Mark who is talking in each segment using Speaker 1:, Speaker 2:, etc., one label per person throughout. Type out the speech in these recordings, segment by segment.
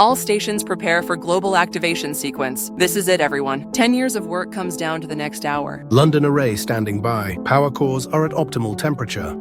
Speaker 1: All stations prepare for global activation sequence. This is it, everyone. 10 years of work comes down to the next hour.
Speaker 2: London array standing by. Power cores are at optimal temperature.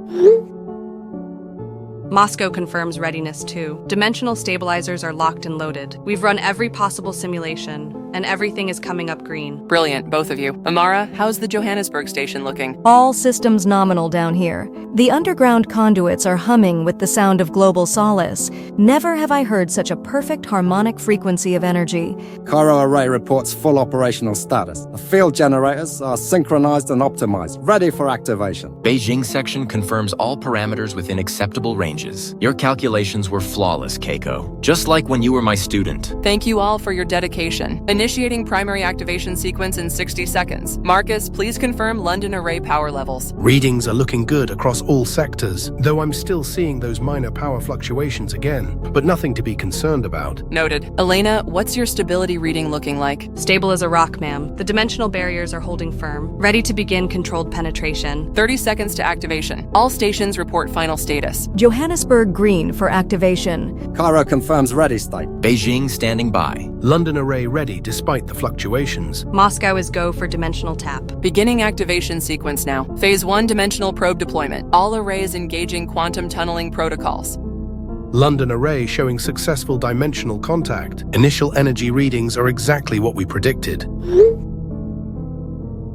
Speaker 3: Moscow confirms readiness too. Dimensional stabilizers are locked and loaded. We've run every possible simulation, and everything is coming up green.
Speaker 1: Brilliant, both of you. Amara, how's the Johannesburg station looking?
Speaker 4: All systems nominal down here. The underground conduits are humming with the sound of global solace. Never have I heard such a perfect harmonic frequency of energy.
Speaker 5: Cairo Array reports full operational status. The field generators are synchronized and optimized, ready for activation.
Speaker 6: Beijing section confirms all parameters within acceptable ranges. Your calculations were flawless, Keiko. Just like when you were my student.
Speaker 1: Thank you all for your dedication. Initiating primary activation sequence in 60 seconds. Marcus, please confirm London array power levels.
Speaker 2: Readings are looking good across all sectors, though I'm still seeing those minor power fluctuations again, but nothing to be concerned about.
Speaker 1: Noted. Elena, what's your stability reading looking like?
Speaker 3: Stable as a rock, ma'am. The dimensional barriers are holding firm, ready to begin controlled penetration.
Speaker 1: 30 seconds to activation. All stations report final status.
Speaker 4: Johannesburg green for activation.
Speaker 5: Cairo confirms ready state.
Speaker 6: Beijing standing by.
Speaker 2: London array ready despite the fluctuations.
Speaker 3: Moscow is go for dimensional tap.
Speaker 1: Beginning activation sequence now. Phase 1 dimensional probe deployment. All arrays engaging quantum tunneling protocols.
Speaker 2: London array showing successful dimensional contact. Initial energy readings are exactly what we predicted.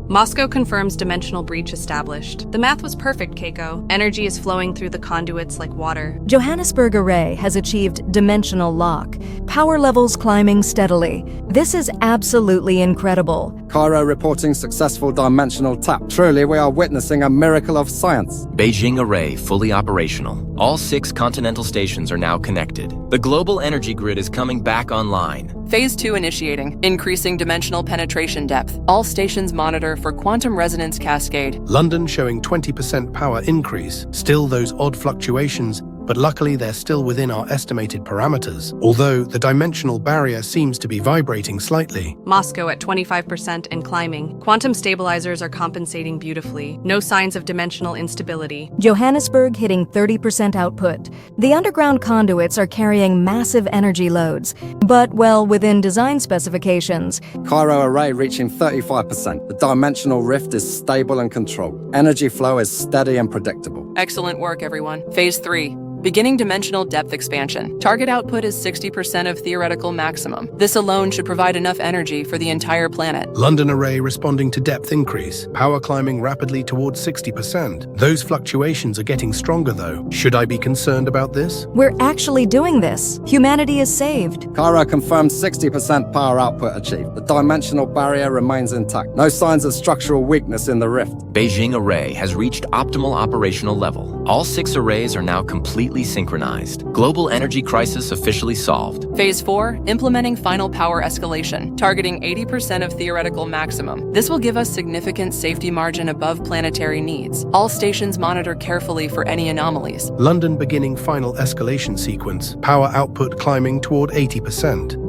Speaker 3: Moscow confirms dimensional breach established. The math was perfect, Keiko. Energy is flowing through the conduits like water.
Speaker 4: Johannesburg array has achieved dimensional lock. Power levels climbing steadily. This is absolutely incredible.
Speaker 5: Cairo reporting successful dimensional tap. Truly, we are witnessing a miracle of science.
Speaker 6: Beijing array fully operational. All 6 continental stations are now connected. The global energy grid is coming back online.
Speaker 1: Phase 2 initiating. Increasing dimensional penetration depth. All stations monitor for quantum resonance cascade.
Speaker 2: London showing 20% power increase. Still those odd fluctuations, but luckily they're still within our estimated parameters, although the dimensional barrier seems to be vibrating slightly.
Speaker 3: Moscow at 25% and climbing. Quantum stabilizers are compensating beautifully. No signs of dimensional instability.
Speaker 4: Johannesburg hitting 30% output. The underground conduits are carrying massive energy loads, but well within design specifications.
Speaker 5: Cairo Array reaching 35%. The dimensional rift is stable and controlled. Energy flow is steady and predictable.
Speaker 1: Excellent work, everyone. Phase 3. Beginning dimensional depth expansion. Target output is 60% of theoretical maximum. This alone should provide enough energy for the entire planet.
Speaker 2: London array responding to depth increase. Power climbing rapidly towards 60%. Those fluctuations are getting stronger though. Should I be concerned about this?
Speaker 4: We're actually doing this. Humanity is saved.
Speaker 5: Cairo confirms 60% power output achieved. The dimensional barrier remains intact. No signs of structural weakness in the rift.
Speaker 6: Beijing array has reached optimal operational level. All 6 arrays are now completely synchronized. Global energy crisis officially solved.
Speaker 1: Phase 4, implementing final power escalation, targeting 80% of theoretical maximum. This will give us significant safety margin above planetary needs. All stations monitor carefully for any anomalies.
Speaker 2: London beginning final escalation sequence. Power output climbing toward 80%.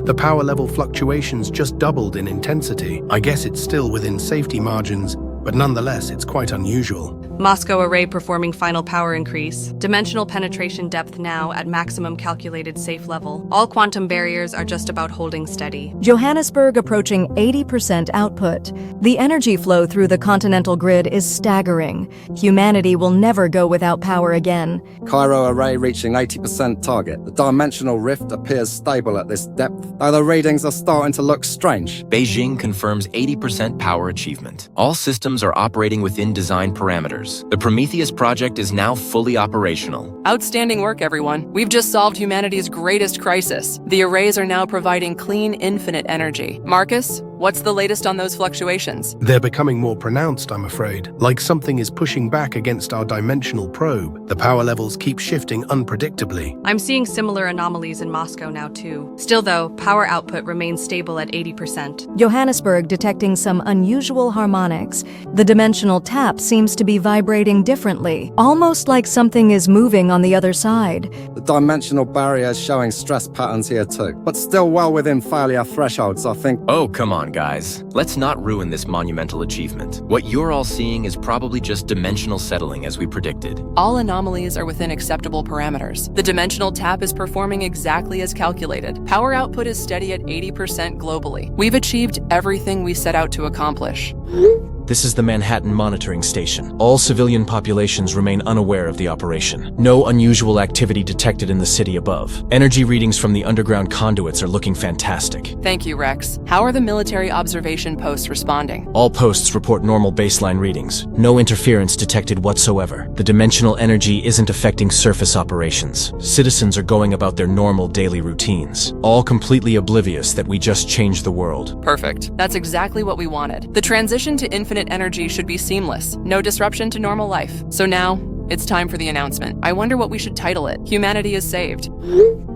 Speaker 2: The power level fluctuations just doubled in intensity. I guess it's still within safety margins, but nonetheless, it's quite unusual.
Speaker 3: Moscow array performing final power increase. Dimensional penetration depth now at maximum calculated safe level. All quantum barriers are just about holding steady.
Speaker 4: Johannesburg approaching 80% output. The energy flow through the continental grid is staggering. Humanity will never go without power again.
Speaker 5: Cairo Array reaching 80% target. The dimensional rift appears stable at this depth, though the readings are starting to look strange.
Speaker 6: Beijing confirms 80% power achievement. All systems are operating within design parameters. The Prometheus project is now fully operational.
Speaker 1: Outstanding work, everyone. We've just solved humanity's greatest crisis. The arrays are now providing clean, infinite energy. Marcus, what's the latest on those fluctuations?
Speaker 2: They're becoming more pronounced, I'm afraid. Like something is pushing back against our dimensional probe. The power levels keep shifting unpredictably.
Speaker 3: I'm seeing similar anomalies in Moscow now too. Still though, power output remains stable at 80%.
Speaker 4: Johannesburg detecting some unusual harmonics. The dimensional tap seems to be vibrating differently, almost like something is moving on the other side.
Speaker 5: The dimensional barrier is showing stress patterns here too, but still well within failure thresholds, I think.
Speaker 6: Oh, come on, down, guys. Let's not ruin this monumental achievement. What you're all seeing is probably just dimensional settling as we predicted.
Speaker 1: All anomalies are within acceptable parameters. The dimensional tap is performing exactly as calculated. Power output is steady at 80% globally. We've achieved everything we set out to accomplish.
Speaker 7: This is the Manhattan monitoring station. All civilian populations remain unaware of the operation. No unusual activity detected in the city above. Energy readings from the underground conduits are looking fantastic.
Speaker 1: Thank you, Rex. How are the military observation posts responding?
Speaker 7: All posts report normal baseline readings. No interference detected whatsoever. The dimensional energy isn't affecting surface operations. Citizens are going about their normal daily routines, all completely oblivious that we just changed the world.
Speaker 1: Perfect. That's exactly what we wanted. The transition to infinite energy should be seamless. No disruption to normal life. So now, it's time for the announcement. I wonder what we should title it. Humanity is saved.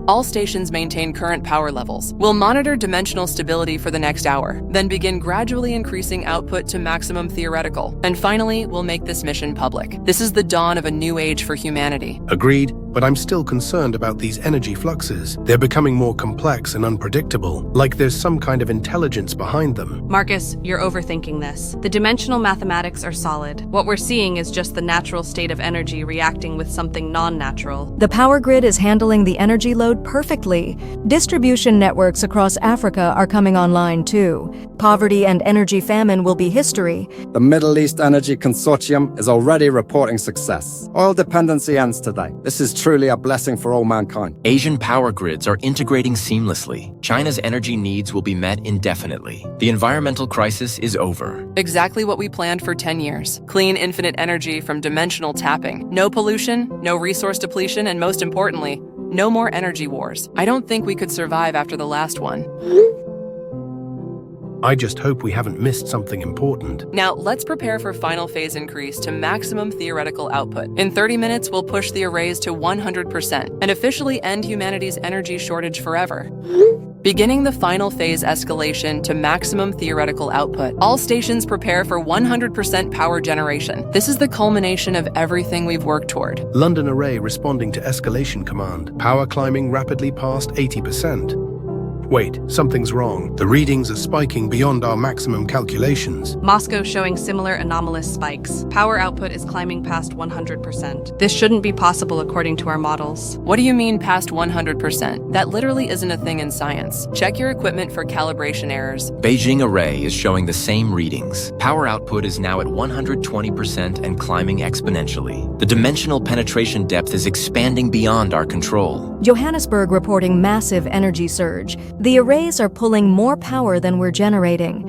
Speaker 1: All stations maintain current power levels. We'll monitor dimensional stability for the next hour, then begin gradually increasing output to maximum theoretical. And finally, we'll make this mission public. This is the dawn of a new age for humanity.
Speaker 2: Agreed, but I'm still concerned about these energy fluxes. They're becoming more complex and unpredictable, like there's some kind of intelligence behind them.
Speaker 3: Marcus, you're overthinking this. The dimensional mathematics are solid. What we're seeing is just the natural state of energy reacting with something non-natural.
Speaker 4: The power grid is handling the energy load perfectly. Distribution networks across Africa are coming online too. Poverty and energy famine will be history.
Speaker 5: The Middle East Energy Consortium is already reporting success. Oil dependency ends today. This is truly a blessing for all mankind.
Speaker 6: Asian power grids are integrating seamlessly. China's energy needs will be met indefinitely. The environmental crisis is over.
Speaker 1: Exactly what we planned for 10 years. Clean, infinite energy from dimensional tapping. No pollution, no resource depletion, and most importantly, no more energy wars. I don't think we could survive after the last one.
Speaker 2: I just hope we haven't missed something important.
Speaker 1: Now, let's prepare for final phase increase to maximum theoretical output. In 30 minutes, we'll push the arrays to 100% and officially end humanity's energy shortage forever. Beginning the final phase escalation to maximum theoretical output, all stations prepare for 100% power generation. This is the culmination of everything we've worked toward.
Speaker 2: London Array responding to escalation command. Power climbing rapidly past 80%. Wait, something's wrong. The readings are spiking beyond our maximum calculations.
Speaker 3: Moscow showing similar anomalous spikes. Power output is climbing past 100%. This shouldn't be possible according to our models.
Speaker 1: What do you mean past 100%? That literally isn't a thing in science. Check your equipment for calibration errors.
Speaker 6: Beijing Array is showing the same readings. Power output is now at 120% and climbing exponentially. The dimensional penetration depth is expanding beyond our control.
Speaker 4: Johannesburg reporting massive energy surge. The arrays are pulling more power than we're generating.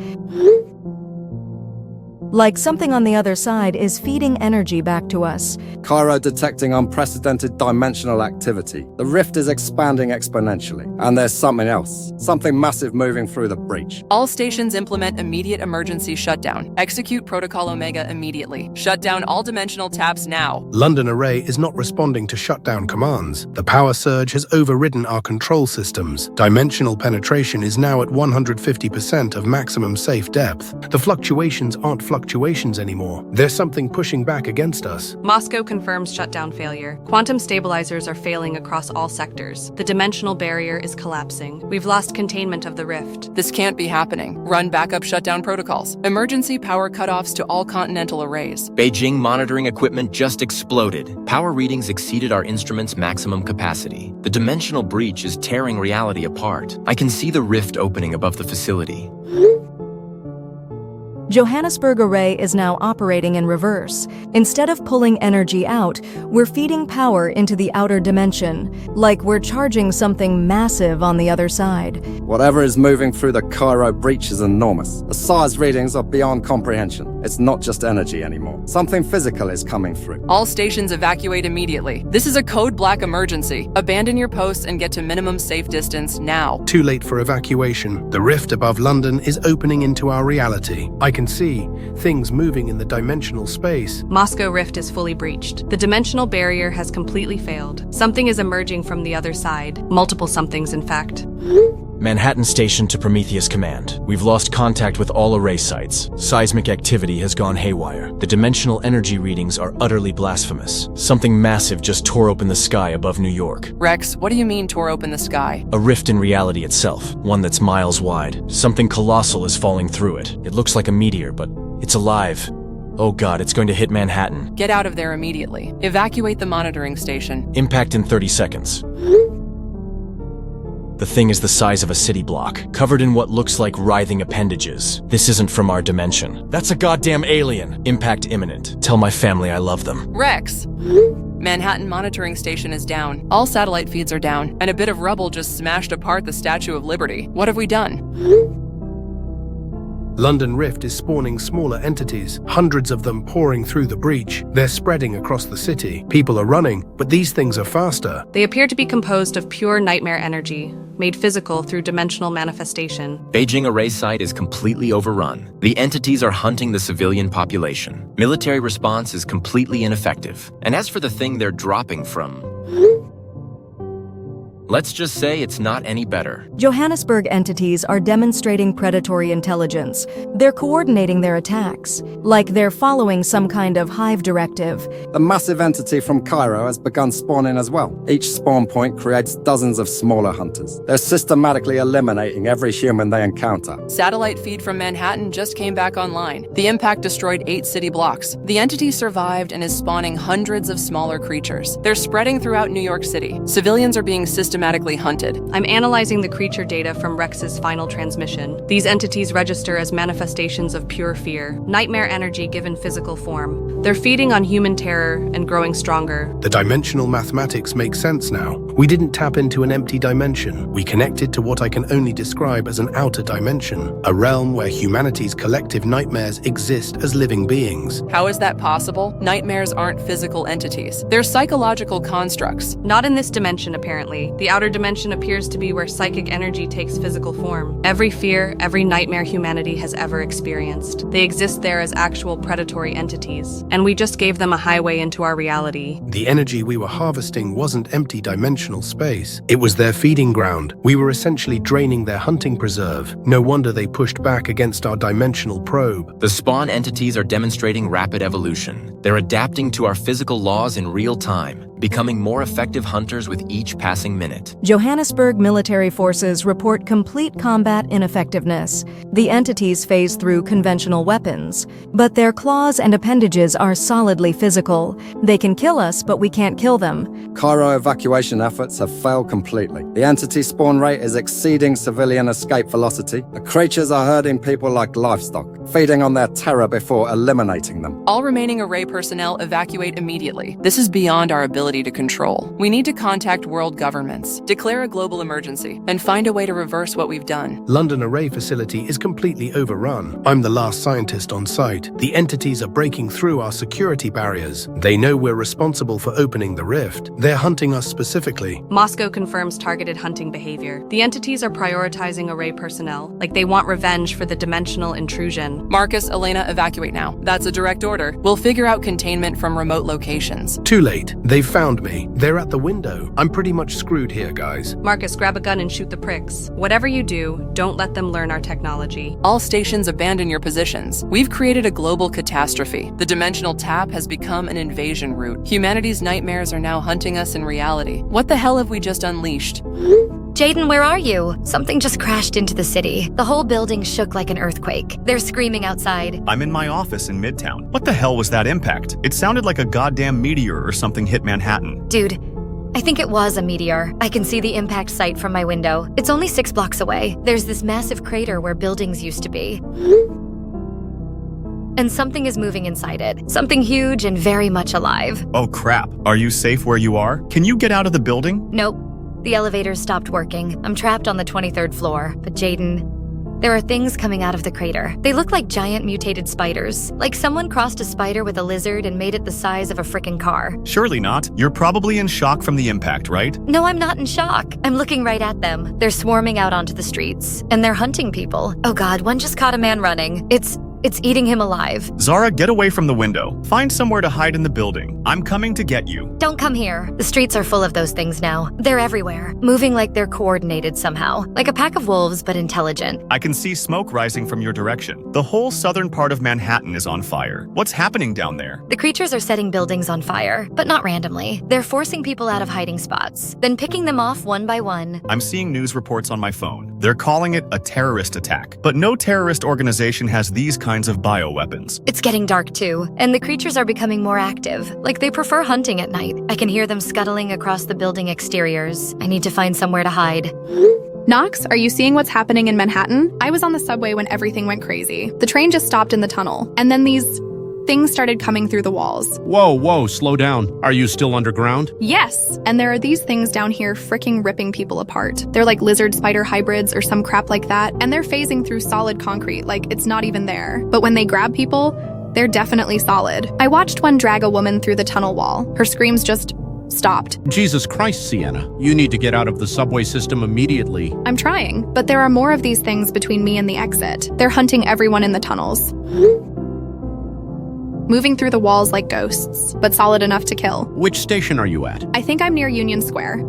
Speaker 4: Like something on the other side is feeding energy back to us.
Speaker 5: Cairo detecting unprecedented dimensional activity. The rift is expanding exponentially. And there's something else. Something massive moving through the breach.
Speaker 1: All stations implement immediate emergency shutdown. Execute Protocol Omega immediately. Shut down all dimensional taps now.
Speaker 2: London Array is not responding to shutdown commands. The power surge has overridden our control systems. Dimensional penetration is now at 150% of maximum safe depth. The fluctuations aren't fluctuations anymore. There's something pushing back against us.
Speaker 3: Moscow confirms shutdown failure. Quantum stabilizers are failing across all sectors. The dimensional barrier is collapsing. We've lost containment of the rift.
Speaker 1: This can't be happening. Run backup shutdown protocols. Emergency power cutoffs to all continental arrays.
Speaker 6: Beijing monitoring equipment just exploded. Power readings exceeded our instrument's maximum capacity. The dimensional breach is tearing reality apart. I can see the rift opening above the facility.
Speaker 4: Johannesburg Array is now operating in reverse. Instead of pulling energy out, we're feeding power into the outer dimension, like we're charging something massive on the other side.
Speaker 5: Whatever is moving through the Cairo breach is enormous. The size readings are beyond comprehension. It's not just energy anymore. Something physical is coming through.
Speaker 1: All stations evacuate immediately. This is a code black emergency. Abandon your posts and get to minimum safe distance now.
Speaker 2: Too late for evacuation. The rift above London is opening into our reality. I can see things moving in the dimensional space.
Speaker 3: Moscow rift is fully breached. The dimensional barrier has completely failed. Something is emerging from the other side. Multiple somethings, in fact.
Speaker 7: Manhattan Station to Prometheus Command. We've lost contact with all array sites. Seismic activity has gone haywire. The dimensional energy readings are utterly blasphemous. Something massive just tore open the sky above New York.
Speaker 1: Rex, what do you mean tore open the sky?
Speaker 7: A rift in reality itself, one that's miles wide. Something colossal is falling through it. It looks like a meteor, but it's alive. Oh God, it's going to hit Manhattan.
Speaker 1: Get out of there immediately. Evacuate the monitoring station.
Speaker 7: Impact in 30 seconds. The thing is the size of a city block, covered in what looks like writhing appendages. This isn't from our dimension. That's a goddamn alien. Impact imminent. Tell my family I love them.
Speaker 1: Rex! Manhattan monitoring station is down. All satellite feeds are down, and a bit of rubble just smashed apart the Statue of Liberty. What have we done?
Speaker 2: London Rift is spawning smaller entities, hundreds of them pouring through the breach. They're spreading across the city. People are running, but these things are faster.
Speaker 3: They appear to be composed of pure nightmare energy, made physical through dimensional manifestation.
Speaker 6: Beijing array site is completely overrun. The entities are hunting the civilian population. Military response is completely ineffective. And as for the thing they're dropping from, let's just say it's not any better.
Speaker 4: Johannesburg entities are demonstrating predatory intelligence. They're coordinating their attacks, like they're following some kind of hive directive.
Speaker 5: The massive entity from Cairo has begun spawning as well. Each spawn point creates dozens of smaller hunters. They're systematically eliminating every human they encounter.
Speaker 1: Satellite feed from Manhattan just came back online. The impact destroyed 8 city blocks. The entity survived and is spawning hundreds of smaller creatures. They're spreading throughout New York City. Civilians are being systematically hunted.
Speaker 3: I'm analyzing the creature data from Rex's final transmission. These entities register as manifestations of pure fear, nightmare energy given physical form. They're feeding on human terror and growing stronger.
Speaker 2: The dimensional mathematics make sense now. We didn't tap into an empty dimension. We connected to what I can only describe as an outer dimension, a realm where humanity's collective nightmares exist as living beings.
Speaker 1: How is that possible? Nightmares aren't physical entities. They're psychological constructs.
Speaker 3: Not in this dimension, apparently. The outer dimension appears to be where psychic energy takes physical form. Every fear, every nightmare humanity has ever experienced. They exist there as actual predatory entities, and we just gave them a highway into our reality.
Speaker 2: The energy we were harvesting wasn't empty dimensional space. It was their feeding ground. We were essentially draining their hunting preserve. No wonder they pushed back against our dimensional probe.
Speaker 6: The spawn entities are demonstrating rapid evolution. They're adapting to our physical laws in real time, becoming more effective hunters with each passing minute.
Speaker 4: Johannesburg military forces report complete combat ineffectiveness. The entities phase through conventional weapons, but their claws and appendages are solidly physical. They can kill us, but we can't kill them.
Speaker 5: Cairo evacuation efforts have failed completely. The entity spawn rate is exceeding civilian escape velocity. The creatures are herding people like livestock, feeding on their terror before eliminating them.
Speaker 1: All remaining array personnel evacuate immediately. This is beyond our ability to control. We need to contact world governments, declare a global emergency, and find a way to reverse what we've done.
Speaker 2: London Array facility is completely overrun. I'm the last scientist on site. The entities are breaking through our security barriers. They know we're responsible for opening the rift. They're hunting us specifically.
Speaker 3: Moscow confirms targeted hunting behavior. The entities are prioritizing array personnel, like they want revenge for the dimensional intrusion.
Speaker 1: Marcus, Elena, evacuate now. That's a direct order. We'll figure out containment from remote locations.
Speaker 2: Too late. They've found me. They're at the window. I'm pretty much screwed here, guys.
Speaker 3: Marcus, grab a gun and shoot the pricks. Whatever you do, don't let them learn our technology.
Speaker 1: All stations abandon your positions. We've created a global catastrophe. The dimensional tap has become an invasion route. Humanity's nightmares are now hunting us in reality. What the hell have we just unleashed?
Speaker 8: Jaden, where are you? Something just crashed into the city. The whole building shook like an earthquake. They're screaming outside.
Speaker 9: I'm in my office in Midtown. What the hell was that impact? It sounded like a goddamn meteor or something hit Manhattan.
Speaker 8: Dude, I think it was a meteor. I can see the impact site from my window. It's only 6 blocks away. There's this massive crater where buildings used to be. And something is moving inside it. Something huge and very much alive.
Speaker 9: Oh crap. Are you safe where you are? Can you get out of the building?
Speaker 8: Nope. The elevators stopped working. I'm trapped on the 23rd floor. But Jaden, there are things coming out of the crater. They look like giant mutated spiders. Like someone crossed a spider with a lizard and made it the size of a frickin' car.
Speaker 9: Surely not. You're probably in shock from the impact, right?
Speaker 8: No, I'm not in shock. I'm looking right at them. They're swarming out onto the streets. And they're hunting people. Oh god, one just caught a man running. It's It's eating him alive.
Speaker 9: Zara, get away from the window. Find somewhere to hide in the building. I'm coming to get you.
Speaker 8: Don't come here. The streets are full of those things now. They're everywhere, moving like they're coordinated somehow. Like a pack of wolves, but intelligent.
Speaker 9: I can see smoke rising from your direction. The whole southern part of Manhattan is on fire. What's happening down there?
Speaker 8: The creatures are setting buildings on fire, but not randomly. They're forcing people out of hiding spots, then picking them off one by one.
Speaker 9: I'm seeing news reports on my phone. They're calling it a terrorist attack. But no terrorist organization has these kinds of bioweapons.
Speaker 8: It's getting dark too, and the creatures are becoming more active. Like they prefer hunting at night. I can hear them scuttling across the building exteriors. I need to find somewhere to hide.
Speaker 10: Knox, are you seeing what's happening in Manhattan? I was on the subway when everything went crazy. The train just stopped in the tunnel, and then these things started coming through the walls.
Speaker 11: Whoa, slow down. Are you still underground?
Speaker 10: Yes, and there are these things down here fricking ripping people apart. They're like lizard-spider hybrids or some crap like that, and they're phasing through solid concrete like it's not even there. But when they grab people, they're definitely solid. I watched one drag a woman through the tunnel wall. Her screams just stopped.
Speaker 11: Jesus Christ, Sienna. You need to get out of the subway system immediately.
Speaker 10: I'm trying, but there are more of these things between me and the exit. They're hunting everyone in the tunnels. Moving through the walls like ghosts, but solid enough to kill.
Speaker 11: Which station are you at?
Speaker 10: I think I'm near Union Square.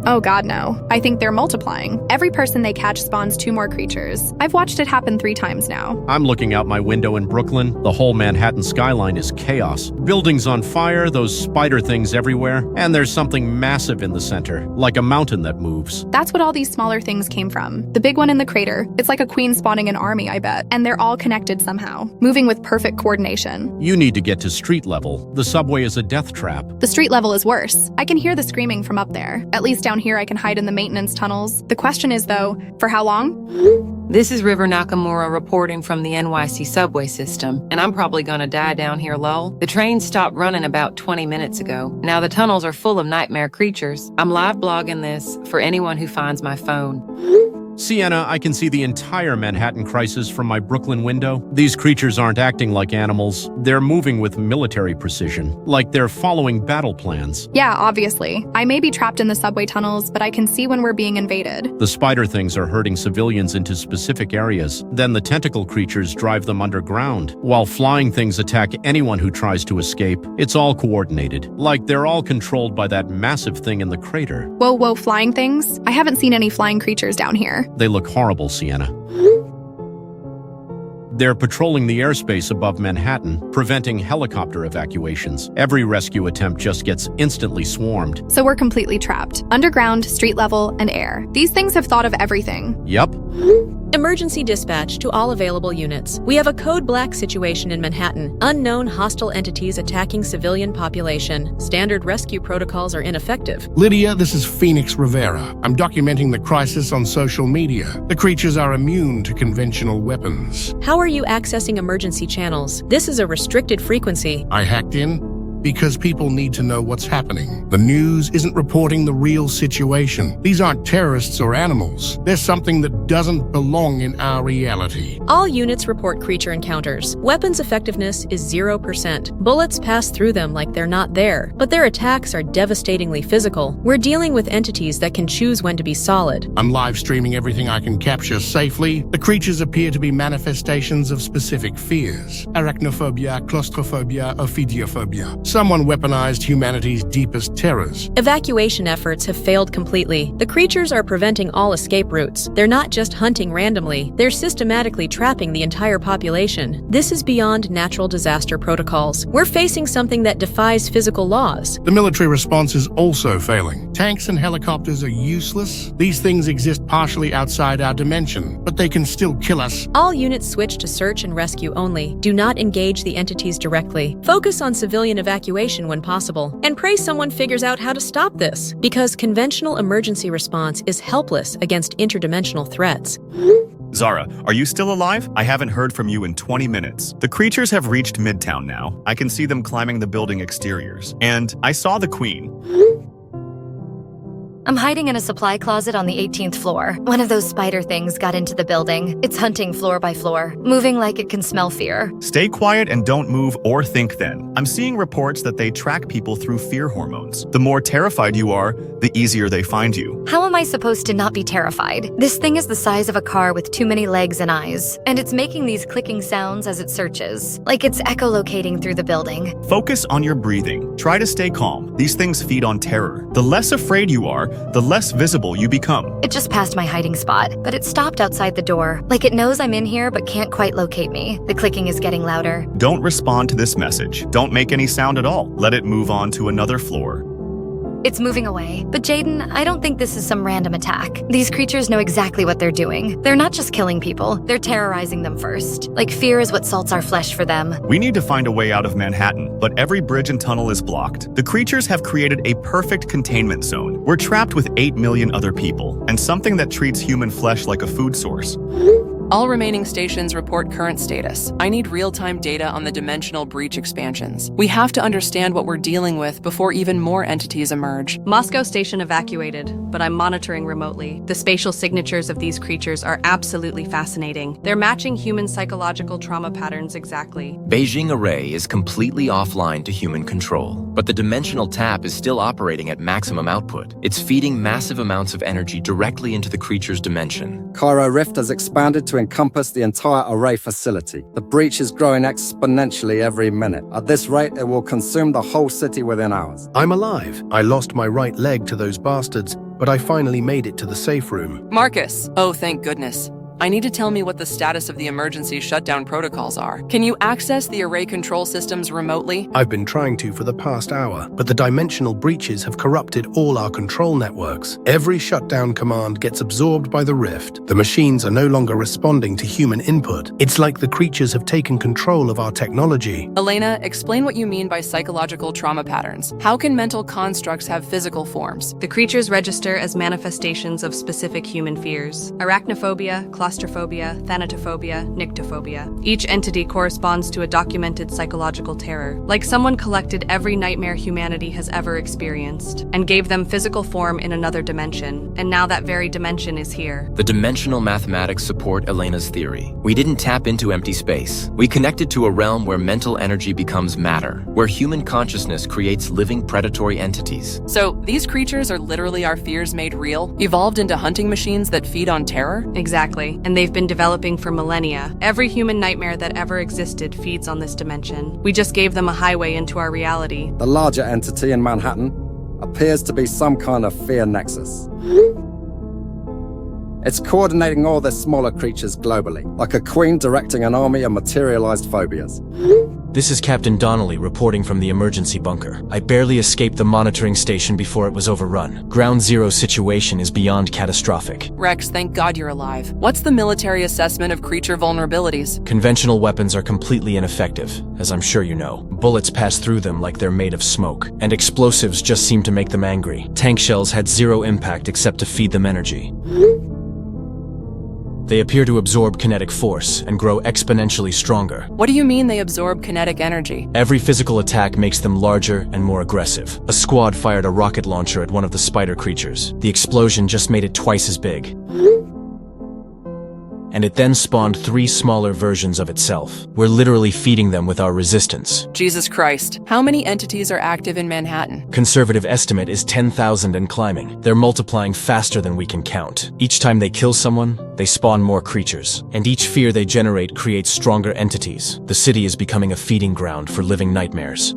Speaker 10: Oh god, no. I think they're multiplying. Every person they catch spawns 2 more creatures. I've watched it happen 3 times now.
Speaker 11: I'm looking out my window in Brooklyn. The whole Manhattan skyline is chaos. Buildings on fire, those spider things everywhere, and there's something massive in the center, like a mountain that moves.
Speaker 10: That's what all these smaller things came from. The big one in the crater. It's like a queen spawning an army, I bet. And they're all connected somehow, moving with perfect coordination.
Speaker 11: You need to get to street level. The subway is a death trap.
Speaker 10: The street level is worse. I can hear the screaming from up there. At least down here I can hide in the maintenance tunnels. The question is, though, for how long?
Speaker 12: This is River Nakamura reporting from the NYC subway system, and I'm probably gonna die down here, lol. The train stopped running about 20 minutes ago. Now the tunnels are full of nightmare creatures. I'm live blogging this for anyone who finds my phone.
Speaker 11: Sienna, I can see the entire Manhattan crisis from my Brooklyn window. These creatures aren't acting like animals. They're moving with military precision, like they're following battle plans.
Speaker 10: Yeah, obviously. I may be trapped in the subway tunnels, but I can see when we're being invaded.
Speaker 11: The spider things are herding civilians into specific areas. Then the tentacle creatures drive them underground, while flying things attack anyone who tries to escape. It's all coordinated, like they're all controlled by that massive thing in the crater.
Speaker 10: Whoa, flying things? I haven't seen any flying creatures down here.
Speaker 11: They look horrible, Sienna. They're patrolling the airspace above Manhattan, preventing helicopter evacuations. Every rescue attempt just gets instantly swarmed.
Speaker 10: So we're completely trapped. Underground, street level, and air. These things have thought of everything.
Speaker 11: Yup.
Speaker 13: Emergency dispatch to all available units. We have a code black situation in Manhattan. Unknown hostile entities attacking civilian population. Standard rescue protocols are ineffective.
Speaker 2: Lydia, this is Phoenix Rivera. I'm documenting the crisis on social media. The creatures are immune to conventional weapons.
Speaker 13: How are you accessing emergency channels? This is a restricted frequency.
Speaker 2: I hacked in because people need to know what's happening. The news isn't reporting the real situation. These aren't terrorists or animals. There's something that doesn't belong in our reality.
Speaker 13: All units report creature encounters. Weapons effectiveness is 0%. Bullets pass through them like they're not there, but their attacks are devastatingly physical. We're dealing with entities that can choose when to be solid.
Speaker 2: I'm live streaming everything I can capture safely. The creatures appear to be manifestations of specific fears. Arachnophobia, claustrophobia, ophidiophobia. Someone weaponized humanity's deepest terrors.
Speaker 13: Evacuation efforts have failed completely. The creatures are preventing all escape routes. They're not just hunting randomly. They're systematically trapping the entire population. This is beyond natural disaster protocols. We're facing something that defies physical laws.
Speaker 2: The military response is also failing. Tanks and helicopters are useless. These things exist partially outside our dimension, but they can still kill us.
Speaker 13: All units switch to search and rescue only. Do not engage the entities directly. Focus on civilian evacuation when possible, and pray someone figures out how to stop this, because conventional emergency response is helpless against interdimensional threats.
Speaker 9: Zara, are you still alive? I haven't heard from you in 20 minutes. The creatures have reached Midtown now. I can see them climbing the building exteriors. And I saw the Queen.
Speaker 8: I'm hiding in a supply closet on the 18th floor. One of those spider things got into the building. It's hunting floor by floor, moving like it can smell fear.
Speaker 9: Stay quiet and don't move or think then. I'm seeing reports that they track people through fear hormones. The more terrified you are, the easier they find you.
Speaker 8: How am I supposed to not be terrified? This thing is the size of a car with too many legs and eyes, and it's making these clicking sounds as it searches, like it's echolocating through the building.
Speaker 9: Focus on your breathing. Try to stay calm. These things feed on terror. The less afraid you are, the less visible you become.
Speaker 8: It just passed my hiding spot, but it stopped outside the door, like it knows I'm in here but can't quite locate me. The clicking is getting louder.
Speaker 9: Don't respond to this message. Don't make any sound at all. Let it move on to another floor.
Speaker 8: It's moving away. But Jaden, I don't think this is some random attack. These creatures know exactly what they're doing. They're not just killing people, they're terrorizing them first. Like fear is what salts our flesh for them.
Speaker 9: We need to find a way out of Manhattan, but every bridge and tunnel is blocked. The creatures have created a perfect containment zone. We're trapped with 8 million other people, and something that treats human flesh like a food source.
Speaker 1: All remaining stations report current status. I need real-time data on the dimensional breach expansions. We have to understand what we're dealing with before even more entities emerge.
Speaker 3: Moscow station evacuated, but I'm monitoring remotely. The spatial signatures of these creatures are absolutely fascinating. They're matching human psychological trauma patterns exactly.
Speaker 6: Beijing Array is completely offline to human control, but the dimensional tap is still operating at maximum output. It's feeding massive amounts of energy directly into the creature's dimension.
Speaker 5: Cairo Rift has expanded to encompass the entire Array facility. The breach is growing exponentially every minute. At this rate, it will consume the whole city within hours.
Speaker 2: I'm alive. I lost my right leg to those bastards, but I finally made it to the safe room.
Speaker 1: Marcus! Oh, thank goodness. I need to tell me what the status of the emergency shutdown protocols are. Can you access the array control systems remotely?
Speaker 2: I've been trying to for the past hour, but the dimensional breaches have corrupted all our control networks. Every shutdown command gets absorbed by the rift. The machines are no longer responding to human input. It's like the creatures have taken control of our technology.
Speaker 1: Elena, explain what you mean by psychological trauma patterns. How can mental constructs have physical forms?
Speaker 3: The creatures register as manifestations of specific human fears. Arachnophobia, claustrophobia, thanatophobia, nyctophobia. Each entity corresponds to a documented psychological terror, like someone collected every nightmare humanity has ever experienced, and gave them physical form in another dimension, and now that very dimension is here.
Speaker 6: The dimensional mathematics support Elena's theory. We didn't tap into empty space. We connected to a realm where mental energy becomes matter, where human consciousness creates living predatory entities.
Speaker 1: So, these creatures are literally our fears made real, evolved into hunting machines that feed on terror?
Speaker 3: Exactly. And they've been developing for millennia. Every human nightmare that ever existed feeds on this dimension. We just gave them a highway into our reality.
Speaker 5: The larger entity in Manhattan appears to be some kind of fear nexus. It's coordinating all the smaller creatures globally, like a queen directing an army of materialized phobias.
Speaker 7: This is Captain Donnelly reporting from the emergency bunker. I barely escaped the monitoring station before it was overrun. Ground Zero's situation is beyond catastrophic.
Speaker 1: Rex, thank God you're alive. What's the military assessment of creature vulnerabilities?
Speaker 7: Conventional weapons are completely ineffective, as I'm sure you know. Bullets pass through them like they're made of smoke, and explosives just seem to make them angry. Tank shells had zero impact except to feed them energy. They appear to absorb kinetic force and grow exponentially stronger.
Speaker 1: What do you mean they absorb kinetic energy?
Speaker 7: Every physical attack makes them larger and more aggressive. A squad fired a rocket launcher at one of the spider creatures. The explosion just made it twice as big. And it then spawned 3 smaller versions of itself. We're literally feeding them with our resistance.
Speaker 1: Jesus Christ. How many entities are active in Manhattan?
Speaker 7: Conservative estimate is 10,000 and climbing. They're multiplying faster than we can count. Each time they kill someone, they spawn more creatures. And each fear they generate creates stronger entities. The city is becoming a feeding ground for living nightmares.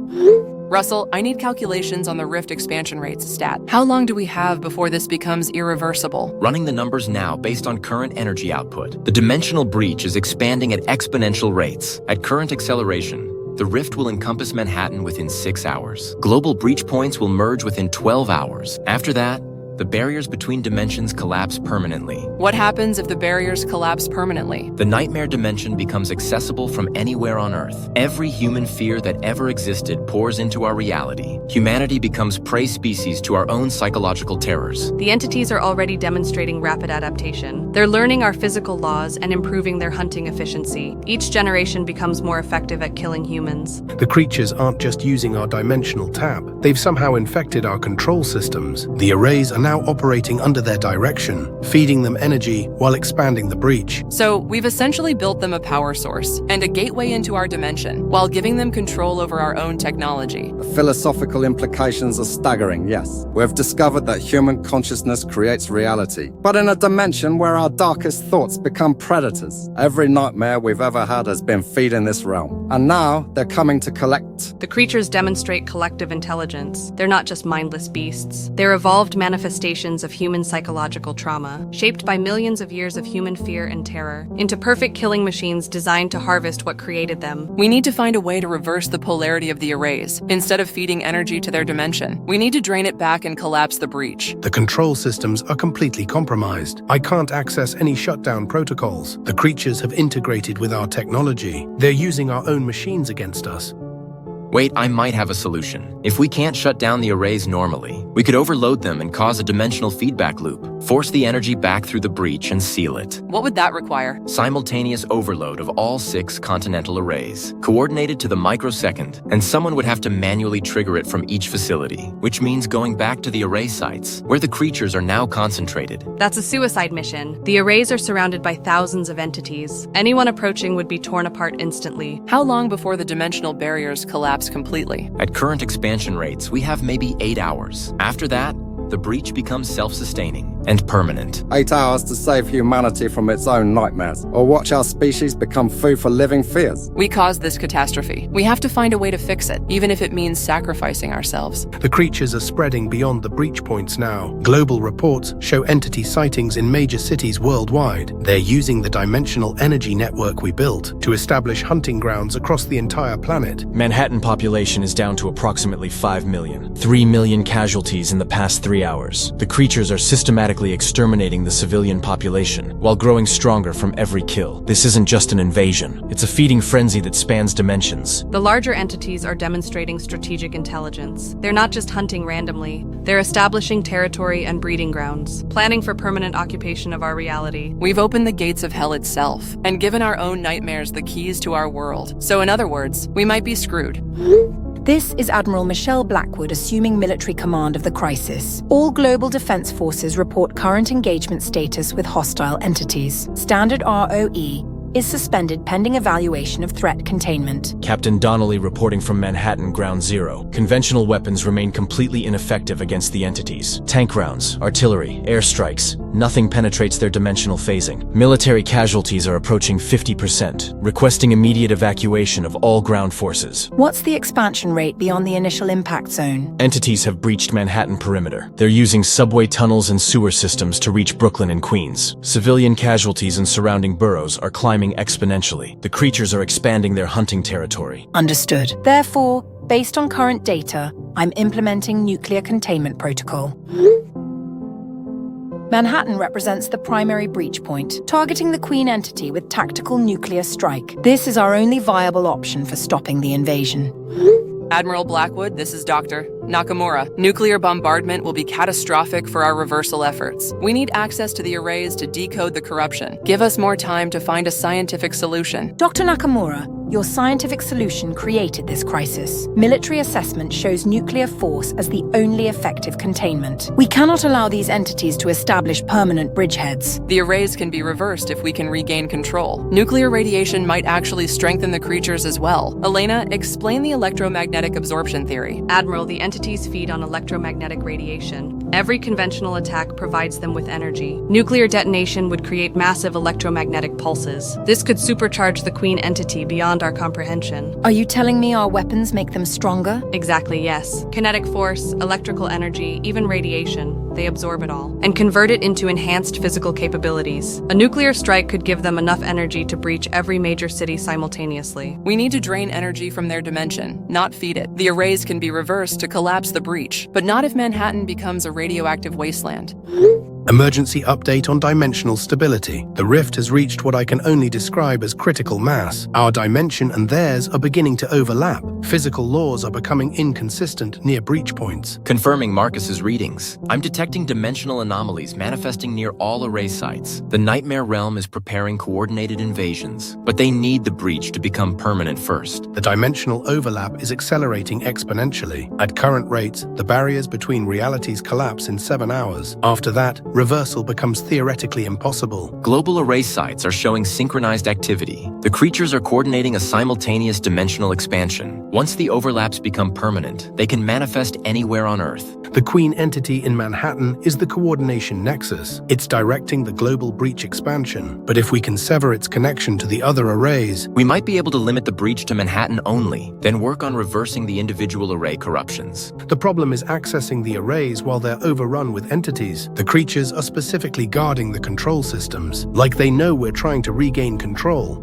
Speaker 1: Russell, I need calculations on the rift expansion rates stat. How long do we have before this becomes irreversible?
Speaker 6: Running the numbers now based on current energy output. The dimensional breach is expanding at exponential rates. At current acceleration, the rift will encompass Manhattan within 6 hours. Global breach points will merge within 12 hours. After that, the barriers between dimensions collapse permanently.
Speaker 1: What happens if the barriers collapse permanently?
Speaker 6: The nightmare dimension becomes accessible from anywhere on Earth. Every human fear that ever existed pours into our reality. Humanity becomes prey species to our own psychological terrors.
Speaker 3: The entities are already demonstrating rapid adaptation. They're learning our physical laws and improving their hunting efficiency. Each generation becomes more effective at killing humans.
Speaker 2: The creatures aren't just using our dimensional tab. They've somehow infected our control systems. The arrays are now operating under their direction, feeding them energy while expanding the breach.
Speaker 1: So, we've essentially built them a power source and a gateway into our dimension, while giving them control over our own technology.
Speaker 5: The philosophical implications are staggering, yes. We've discovered that human consciousness creates reality, but in a dimension where our darkest thoughts become predators. Every nightmare we've ever had has been feeding this realm, and now they're coming to collect.
Speaker 3: The creatures demonstrate collective intelligence. They're not just mindless beasts. They're evolved manifestations of human psychological trauma, shaped by millions of years of human fear and terror, into perfect killing machines designed to harvest what created them.
Speaker 1: We need to find a way to reverse the polarity of the arrays. Instead of feeding energy to their dimension, we need to drain it back and collapse the breach.
Speaker 2: The control systems are completely compromised. I can't access any shutdown protocols. The creatures have integrated with our technology. They're using our own machines against us.
Speaker 6: Wait, I might have a solution. If we can't shut down the arrays normally, we could overload them and cause a dimensional feedback loop, force the energy back through the breach and seal it.
Speaker 1: What would that require?
Speaker 6: Simultaneous overload of all 6 continental arrays, coordinated to the microsecond, and someone would have to manually trigger it from each facility, which means going back to the array sites, where the creatures are now concentrated.
Speaker 3: That's a suicide mission. The arrays are surrounded by thousands of entities. Anyone approaching would be torn apart instantly.
Speaker 1: How long before the dimensional barriers collapse completely?
Speaker 6: At current expansion rates, we have maybe 8 hours. After that, the breach becomes self-sustaining and permanent.
Speaker 5: 8 hours to save humanity from its own nightmares, or watch our species become food for living fears.
Speaker 1: We caused this catastrophe. We have to find a way to fix it, even if it means sacrificing ourselves.
Speaker 2: The creatures are spreading beyond the breach points now. Global reports show entity sightings in major cities worldwide. They're using the dimensional energy network we built to establish hunting grounds across the entire planet.
Speaker 7: Manhattan population is down to approximately 5 million. 3 million casualties in the past 3 hours. The creatures are systematically exterminating the civilian population, while growing stronger from every kill. This isn't just an invasion. It's a feeding frenzy that spans dimensions.
Speaker 3: The larger entities are demonstrating strategic intelligence. They're not just hunting randomly. They're establishing territory and breeding grounds, planning for permanent occupation of our reality.
Speaker 1: We've opened the gates of hell itself, and given our own nightmares the keys to our world. So in other words, we might be screwed.
Speaker 14: This is Admiral Michelle Blackwood assuming military command of the crisis. All global defense forces report current engagement status with hostile entities. Standard ROE is suspended pending evaluation of threat containment.
Speaker 7: Captain Donnelly reporting from Manhattan Ground Zero. Conventional weapons remain completely ineffective against the entities. Tank rounds, artillery, airstrikes, nothing penetrates their dimensional phasing. Military casualties are approaching 50%, requesting immediate evacuation of all ground forces.
Speaker 14: What's the expansion rate beyond the initial impact zone?
Speaker 7: Entities have breached Manhattan perimeter. They're using subway tunnels and sewer systems to reach Brooklyn and Queens. Civilian casualties in surrounding boroughs are climbing exponentially. The creatures are expanding their hunting territory.
Speaker 14: Understood. Therefore, based on current data, I'm implementing nuclear containment protocol. Manhattan represents the primary breach point, targeting the Queen entity with tactical nuclear strike. This is our only viable option for stopping the invasion.
Speaker 1: Admiral Blackwood, this is Dr. Nakamura. Nuclear bombardment will be catastrophic for our reversal efforts. We need access to the arrays to decode the corruption. Give us more time to find a scientific solution.
Speaker 14: Dr. Nakamura, your scientific solution created this crisis. Military assessment shows nuclear force as the only effective containment. We cannot allow these entities to establish permanent bridgeheads.
Speaker 1: The arrays can be reversed if we can regain control. Nuclear radiation might actually strengthen the creatures as well. Elena, explain the electromagnetic absorption theory.
Speaker 3: Admiral, the entities feed on electromagnetic radiation. Every conventional attack provides them with energy. Nuclear detonation would create massive electromagnetic pulses. This could supercharge the Queen entity beyond our comprehension.
Speaker 14: Are you telling me our weapons make them stronger?
Speaker 3: Exactly, yes. Kinetic force, electrical energy, even radiation, they absorb it all and convert it into enhanced physical capabilities. A nuclear strike could give them enough energy to breach every major city simultaneously.
Speaker 1: We need to drain energy from their dimension, not feed it. The arrays can be reversed to collapse the breach, but not if Manhattan becomes a radioactive wasteland.
Speaker 2: Emergency update on dimensional stability. The rift has reached what I can only describe as critical mass. Our dimension and theirs are beginning to overlap. Physical laws are becoming inconsistent near breach points.
Speaker 6: Confirming Marcus's readings, I'm detecting dimensional anomalies manifesting near all array sites. The Nightmare Realm is preparing coordinated invasions, but they need the breach to become permanent first.
Speaker 2: The dimensional overlap is accelerating exponentially. At current rates, the barriers between realities collapse in 7 hours. After that, reversal becomes theoretically impossible.
Speaker 6: Global array sites are showing synchronized activity. The creatures are coordinating a simultaneous dimensional expansion. Once the overlaps become permanent, they can manifest anywhere on Earth.
Speaker 2: The Queen entity in Manhattan is the coordination nexus. It's directing the global breach expansion. But if we can sever its connection to the other arrays,
Speaker 6: we might be able to limit the breach to Manhattan only, then work on reversing the individual array corruptions.
Speaker 2: The problem is accessing the arrays while they're overrun with entities. The creatures are specifically guarding the control systems, like they know we're trying to regain control.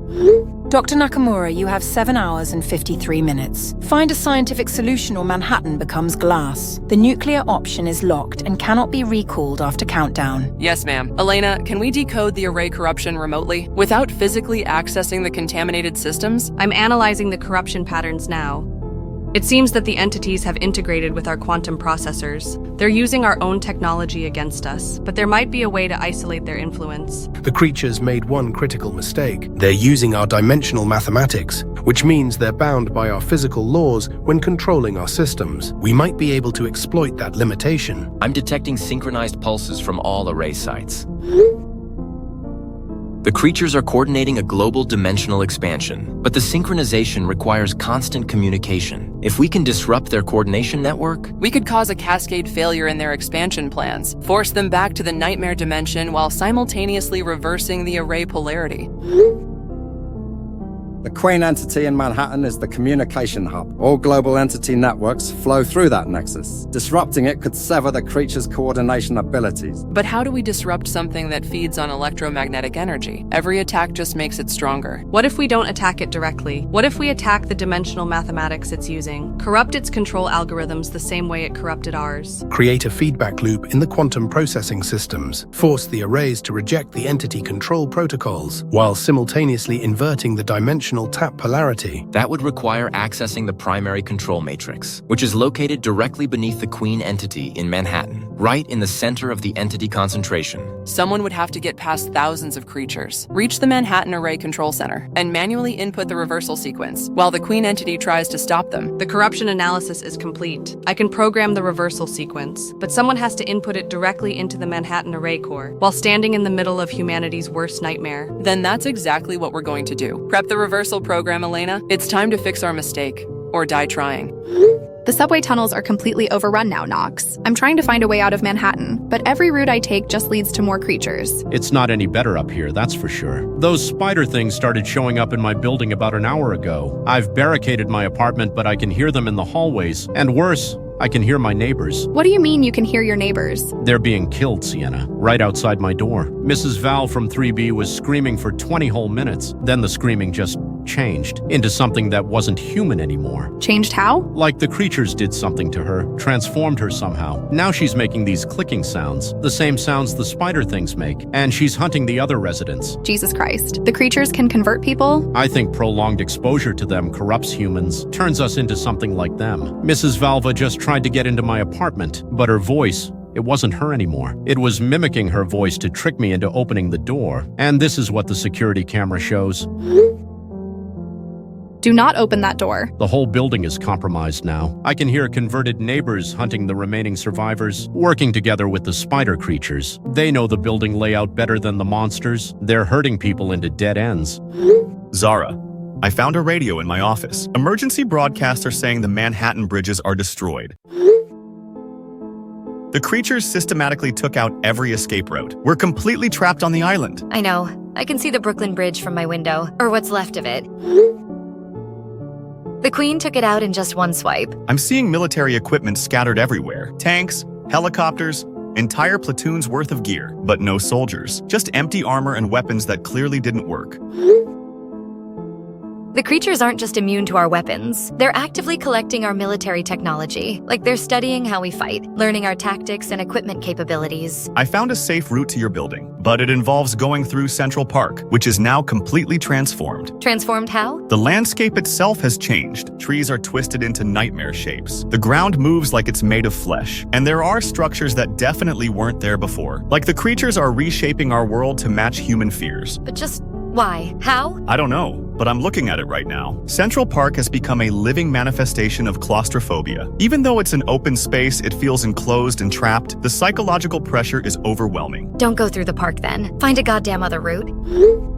Speaker 14: Dr. Nakamura, you have 7 hours and 53 minutes. Find a scientific solution or Manhattan becomes glass. The nuclear option is locked and cannot be recalled after countdown.
Speaker 1: Yes, ma'am. Elena, can we decode the array corruption remotely without physically accessing the contaminated systems?
Speaker 3: I'm analyzing the corruption patterns now. It seems that the entities have integrated with our quantum processors. They're using our own technology against us, but there might be a way to isolate their influence.
Speaker 2: The creatures made one critical mistake. They're using our dimensional mathematics, which means they're bound by our physical laws when controlling our systems. We might be able to exploit that limitation.
Speaker 6: I'm detecting synchronized pulses from all array sites. The creatures are coordinating a global dimensional expansion, but the synchronization requires constant communication. If we can disrupt their coordination network,
Speaker 1: we could cause a cascade failure in their expansion plans, force them back to the nightmare dimension while simultaneously reversing the array polarity.
Speaker 5: The Queen entity in Manhattan is the communication hub. All global entity networks flow through that nexus. Disrupting it could sever the creature's coordination abilities.
Speaker 1: But how do we disrupt something that feeds on electromagnetic energy? Every attack just makes it stronger.
Speaker 3: What if we don't attack it directly? What if we attack the dimensional mathematics it's using? Corrupt its control algorithms the same way it corrupted ours.
Speaker 2: Create a feedback loop in the quantum processing systems. Force the arrays to reject the entity control protocols, while simultaneously inverting the dimensional tap polarity.
Speaker 6: That would require accessing the primary control matrix, which is located directly beneath the Queen entity in Manhattan, right in the center of the entity concentration.
Speaker 1: Someone would have to get past thousands of creatures, reach the Manhattan Array Control Center, and manually input the reversal sequence, while the Queen entity tries to stop them.
Speaker 3: The corruption analysis is complete. I can program the reversal sequence, but someone has to input it directly into the Manhattan Array Core, while standing in the middle of humanity's worst nightmare.
Speaker 1: Then that's exactly what we're going to do. Prep the reversal program, Elena. It's time to fix our mistake, or die trying.
Speaker 10: The subway tunnels are completely overrun now, Knox. I'm trying to find a way out of Manhattan, but every route I take just leads to more creatures.
Speaker 11: It's not any better up here, that's for sure. Those spider things started showing up in my building about an hour ago. I've barricaded my apartment, but I can hear them in the hallways. And worse, I can hear my neighbors.
Speaker 10: What do you mean you can hear your neighbors?
Speaker 11: They're being killed, Sienna, right outside my door. Mrs. Val from 3B was screaming for 20 whole minutes. Then the screaming just changed into something that wasn't human anymore.
Speaker 10: Changed how?
Speaker 11: Like the creatures did something to her, transformed her somehow. Now she's making these clicking sounds, the same sounds the spider things make, and she's hunting the other residents.
Speaker 10: Jesus Christ. The creatures can convert people?
Speaker 11: I think prolonged exposure to them corrupts humans, turns us into something like them. Mrs. Valva just tried to get into my apartment, but her voice, it wasn't her anymore. It was mimicking her voice to trick me into opening the door. And this is what the security camera shows.
Speaker 10: Do not open that door.
Speaker 11: The whole building is compromised now. I can hear converted neighbors hunting the remaining survivors, working together with the spider creatures. They know the building layout better than the monsters. They're herding people into dead ends.
Speaker 9: Zara, I found a radio in my office. Emergency broadcasts are saying the Manhattan bridges are destroyed. The creatures systematically took out every escape route. We're completely trapped on the island.
Speaker 8: I know. I can see the Brooklyn Bridge from my window, or what's left of it. The Queen took it out in just one swipe.
Speaker 9: I'm seeing military equipment scattered everywhere. Tanks, helicopters, entire platoons worth of gear, but no soldiers. Just empty armor and weapons that clearly didn't work.
Speaker 8: The creatures aren't just immune to our weapons. They're actively collecting our military technology. Like they're studying how we fight, learning our tactics and equipment capabilities.
Speaker 9: I found a safe route to your building, but it involves going through Central Park, which is now completely transformed.
Speaker 8: Transformed how?
Speaker 9: The landscape itself has changed. Trees are twisted into nightmare shapes. The ground moves like it's made of flesh. And there are structures that definitely weren't there before. Like the creatures are reshaping our world to match human fears.
Speaker 8: But just why? How?
Speaker 9: I don't know, but I'm looking at it right now. Central Park has become a living manifestation of claustrophobia. Even though it's an open space, it feels enclosed and trapped. The psychological pressure is overwhelming.
Speaker 8: Don't go through the park then. Find a goddamn other route.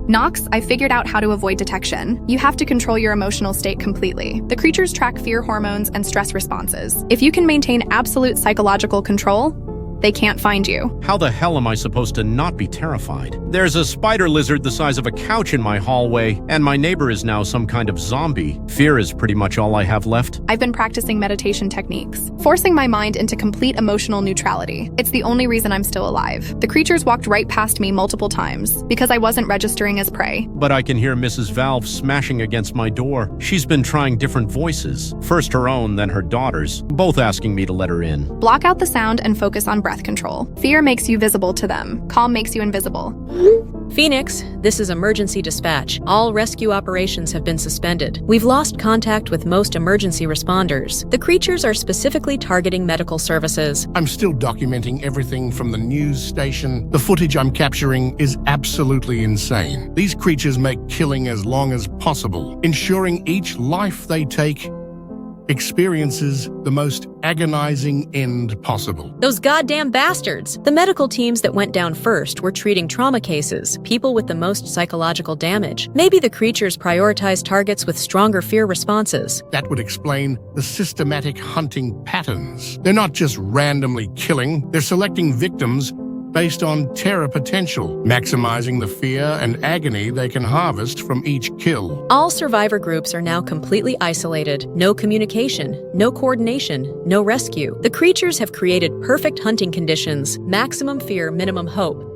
Speaker 10: Nox, I figured out how to avoid detection. You have to control your emotional state completely. The creatures track fear hormones and stress responses. If you can maintain absolute psychological control, they can't find you.
Speaker 11: How the hell am I supposed to not be terrified? There's a spider lizard the size of a couch in my hallway, and my neighbor is now some kind of zombie. Fear is pretty much all I have left.
Speaker 10: I've been practicing meditation techniques, forcing my mind into complete emotional neutrality. It's the only reason I'm still alive. The creatures walked right past me multiple times because I wasn't registering as prey.
Speaker 11: But I can hear Mrs. Valve smashing against my door. She's been trying different voices, first her own, then her daughter's, both asking me to let her in.
Speaker 10: Block out the sound and focus on breath control. Fear makes you visible to them. Calm makes you invisible.
Speaker 13: Phoenix, this is emergency dispatch. All rescue operations have been suspended. We've lost contact with most emergency responders. The creatures are specifically targeting medical services.
Speaker 2: I'm still documenting everything from the news station. The footage I'm capturing is absolutely insane. These creatures make killing as long as possible, ensuring each life they take experiences the most agonizing end possible.
Speaker 13: Those goddamn bastards! The medical teams that went down first were treating trauma cases, people with the most psychological damage. Maybe the creatures prioritize targets with stronger fear responses.
Speaker 2: That would explain the systematic hunting patterns. They're not just randomly killing, they're selecting victims based on terror potential, maximizing the fear and agony they can harvest from each kill.
Speaker 13: All survivor groups are now completely isolated. No communication, no coordination, no rescue. The creatures have created perfect hunting conditions. Maximum fear, minimum hope.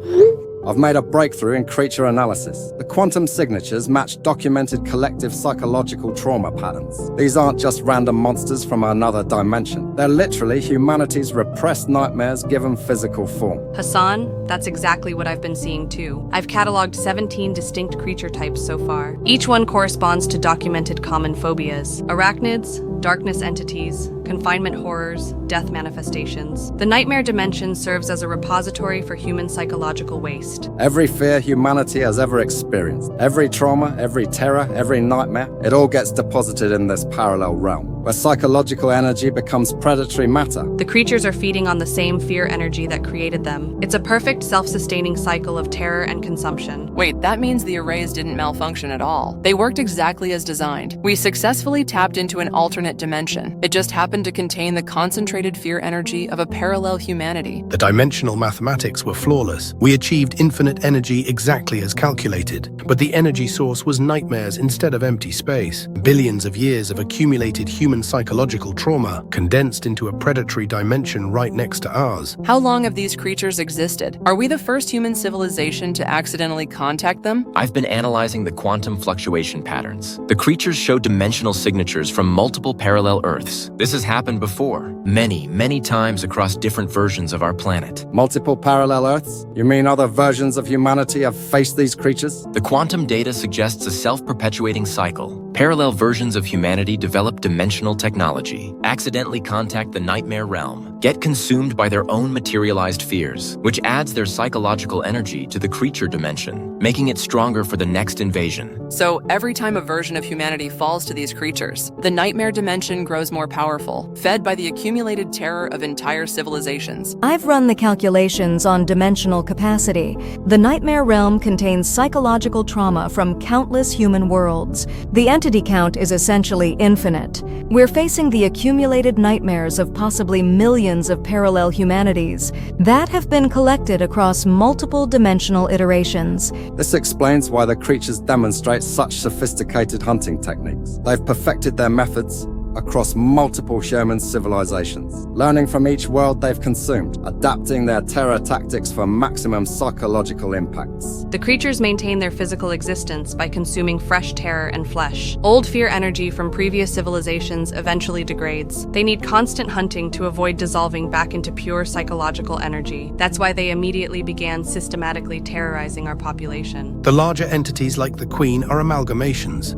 Speaker 5: I've made a breakthrough in creature analysis. The quantum signatures match documented collective psychological trauma patterns. These aren't just random monsters from another dimension. They're literally humanity's repressed nightmares given physical form.
Speaker 3: Hassan, that's exactly what I've been seeing too. I've cataloged 17 distinct creature types so far. Each one corresponds to documented common phobias. Arachnids, darkness entities, confinement horrors, death manifestations. The nightmare dimension serves as a repository for human psychological waste.
Speaker 5: Every fear humanity has ever experienced, every trauma, every terror, every nightmare, it all gets deposited in this parallel realm, where psychological energy becomes predatory matter.
Speaker 3: The creatures are feeding on the same fear energy that created them. It's a perfect self-sustaining cycle of terror and consumption.
Speaker 1: Wait, that means the arrays didn't malfunction at all. They worked exactly as designed. We successfully tapped into an alternate dimension. It just happened to contain the concentrated fear energy of a parallel humanity.
Speaker 2: The dimensional mathematics were flawless. We achieved infinite energy exactly as calculated, but the energy source was nightmares instead of empty space. Billions of years of accumulated human psychological trauma condensed into a predatory dimension right next to ours.
Speaker 1: How long have these creatures existed? Are we the first human civilization to accidentally contact them?
Speaker 6: I've been analyzing the quantum fluctuation patterns. The creatures show dimensional signatures from multiple parallel Earths. This has happened before, many times across different versions of our planet.
Speaker 5: Multiple parallel Earths? You mean other versions of humanity have faced these creatures?
Speaker 6: The quantum data suggests a self-perpetuating cycle. Parallel versions of humanity develop dimensional technology, accidentally contact the nightmare realm, get consumed by their own materialized fears, which adds their psychological energy to the creature dimension, making it stronger for the next invasion.
Speaker 1: So every time a version of humanity falls to these creatures, the nightmare dimension grows more powerful, fed by the accumulated terror of entire civilizations.
Speaker 4: I've run the calculations on dimensional capacity. The nightmare realm contains psychological trauma from countless human worlds. The entity count is essentially infinite. We're facing the accumulated nightmares of possibly millions of parallel humanities that have been collected across multiple dimensional iterations.
Speaker 5: This explains why the creatures demonstrate such sophisticated hunting techniques. They've perfected their methods, across multiple human civilizations, learning from each world they've consumed, adapting their terror tactics for maximum psychological impacts.
Speaker 3: The creatures maintain their physical existence by consuming fresh terror and flesh. Old fear energy from previous civilizations eventually degrades. They need constant hunting to avoid dissolving back into pure psychological energy. That's why they immediately began systematically terrorizing our population.
Speaker 2: The larger entities like the Queen are amalgamations.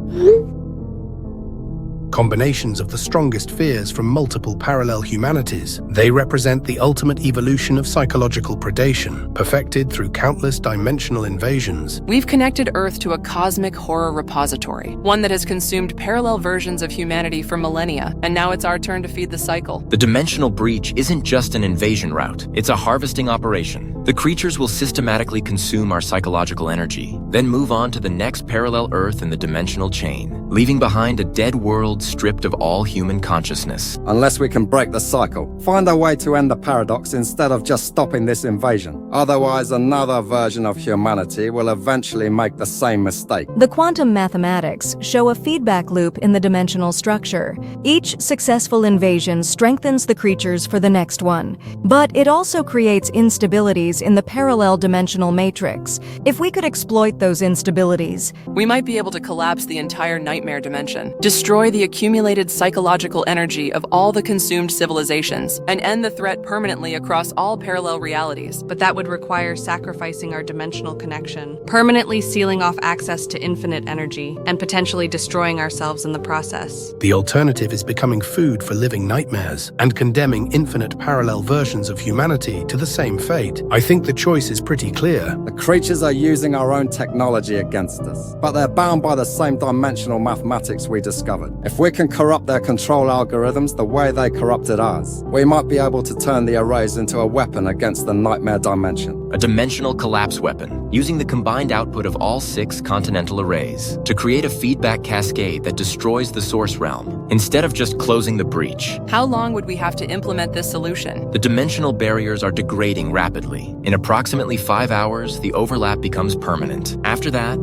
Speaker 2: Combinations of the strongest fears from multiple parallel humanities. They represent the ultimate evolution of psychological predation, perfected through countless dimensional invasions.
Speaker 1: We've connected Earth to a cosmic horror repository, one that has consumed parallel versions of humanity for millennia, and now it's our turn to feed the cycle.
Speaker 6: The dimensional breach isn't just an invasion route, it's a harvesting operation. The creatures will systematically consume our psychological energy, then move on to the next parallel Earth in the dimensional chain, leaving behind a dead world stripped of all human consciousness.
Speaker 5: Unless we can break the cycle, find a way to end the paradox instead of just stopping this invasion. Otherwise, another version of humanity will eventually make the same mistake.
Speaker 4: The quantum mathematics show a feedback loop in the dimensional structure. Each successful invasion strengthens the creatures for the next one, but it also creates instabilities in the parallel dimensional matrix. If we could exploit those instabilities,
Speaker 1: we might be able to collapse the entire nightmare dimension, destroy the accumulated psychological energy of all the consumed civilizations, and end the threat permanently across all parallel realities.
Speaker 3: But that would require sacrificing our dimensional connection, permanently sealing off access to infinite energy, and potentially destroying ourselves in the process.
Speaker 2: The alternative is becoming food for living nightmares and condemning infinite parallel versions of humanity to the same fate. I think the choice is pretty clear.
Speaker 5: The creatures are using our own technology against us, but they're bound by the same dimensional mathematics we discovered. If we can corrupt their control algorithms the way they corrupted ours, we might be able to turn the arrays into a weapon against the nightmare dimension.
Speaker 6: A dimensional collapse weapon, using the combined output of all 6 continental arrays to create a feedback cascade that destroys the source realm, instead of just closing the breach.
Speaker 1: How long would we have to implement this solution?
Speaker 6: The dimensional barriers are degrading rapidly. In approximately 5 hours, the overlap becomes permanent. After that,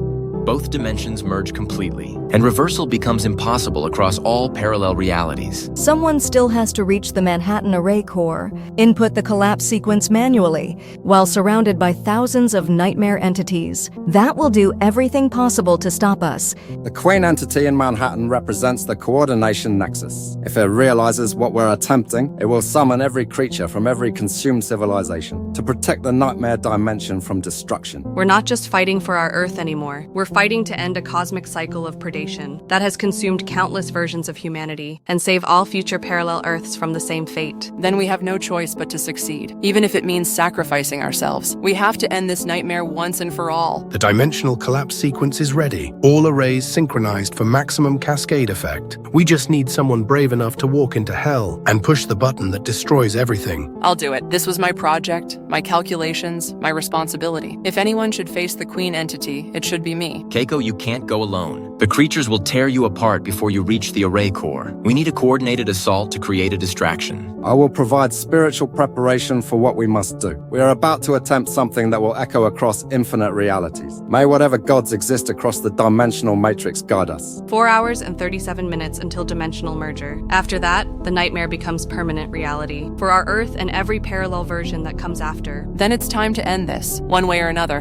Speaker 6: both dimensions merge completely, and reversal becomes impossible across all parallel realities.
Speaker 4: someone still has to reach the Manhattan Array core, input the collapse sequence manually, while surrounded by thousands of nightmare entities. That will do everything possible to stop us.
Speaker 5: The Queen entity in Manhattan represents the coordination nexus. If it realizes what we're attempting, it will summon every creature from every consumed civilization to protect the nightmare dimension from destruction.
Speaker 3: We're not just fighting for our Earth anymore. We're fighting to end a cosmic cycle of predation that has consumed countless versions of humanity and save all future parallel Earths from the same fate.
Speaker 1: Then we have no choice but to succeed, even if it means sacrificing ourselves. We have to end this nightmare once and for all.
Speaker 2: The dimensional collapse sequence is ready, all arrays synchronized for maximum cascade effect. We just need someone brave enough to walk into hell and push the button that destroys everything.
Speaker 1: I'll do it. This was my project, my calculations, my responsibility. If anyone should face the Queen entity, it should be me.
Speaker 6: Keiko, you can't go alone. The creatures will tear you apart before you reach the array core. We need a coordinated assault to create a distraction.
Speaker 5: I will provide spiritual preparation for what we must do. We are about to attempt something that will echo across infinite realities. May whatever gods exist across the dimensional matrix guide us.
Speaker 3: 4 hours and 37 minutes until dimensional merger. After that, the nightmare becomes permanent reality for our Earth and every parallel version that comes after.
Speaker 1: Then it's time to end this, one way or another.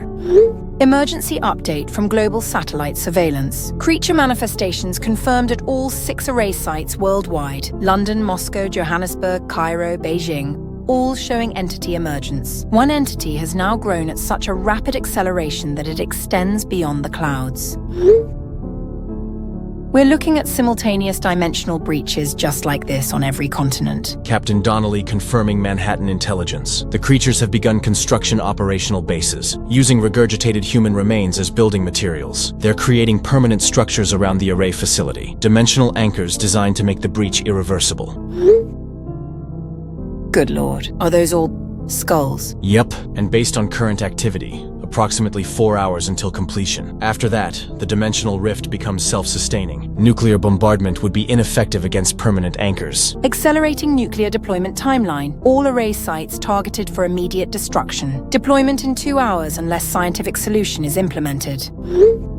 Speaker 14: Emergency update from global satellite surveillance. Creature manifestations confirmed at all 6 array sites worldwide: London, Moscow, Johannesburg, Cairo, Beijing, all showing entity emergence. One entity has now grown at such a rapid acceleration that it extends beyond the clouds. We're looking at simultaneous dimensional breaches just like this on every continent.
Speaker 7: Captain Donnelly confirming Manhattan intelligence. The creatures have begun construction operational bases, using regurgitated human remains as building materials. They're creating permanent structures around the array facility, dimensional anchors designed to make the breach irreversible.
Speaker 14: Good lord. Are those all skulls?
Speaker 7: Yep, and based on current activity, approximately 4 hours until completion. After that, the dimensional rift becomes self-sustaining. Nuclear bombardment would be ineffective against permanent anchors.
Speaker 14: Accelerating nuclear deployment timeline. All array sites targeted for immediate destruction. Deployment in 2 hours unless scientific solution is implemented.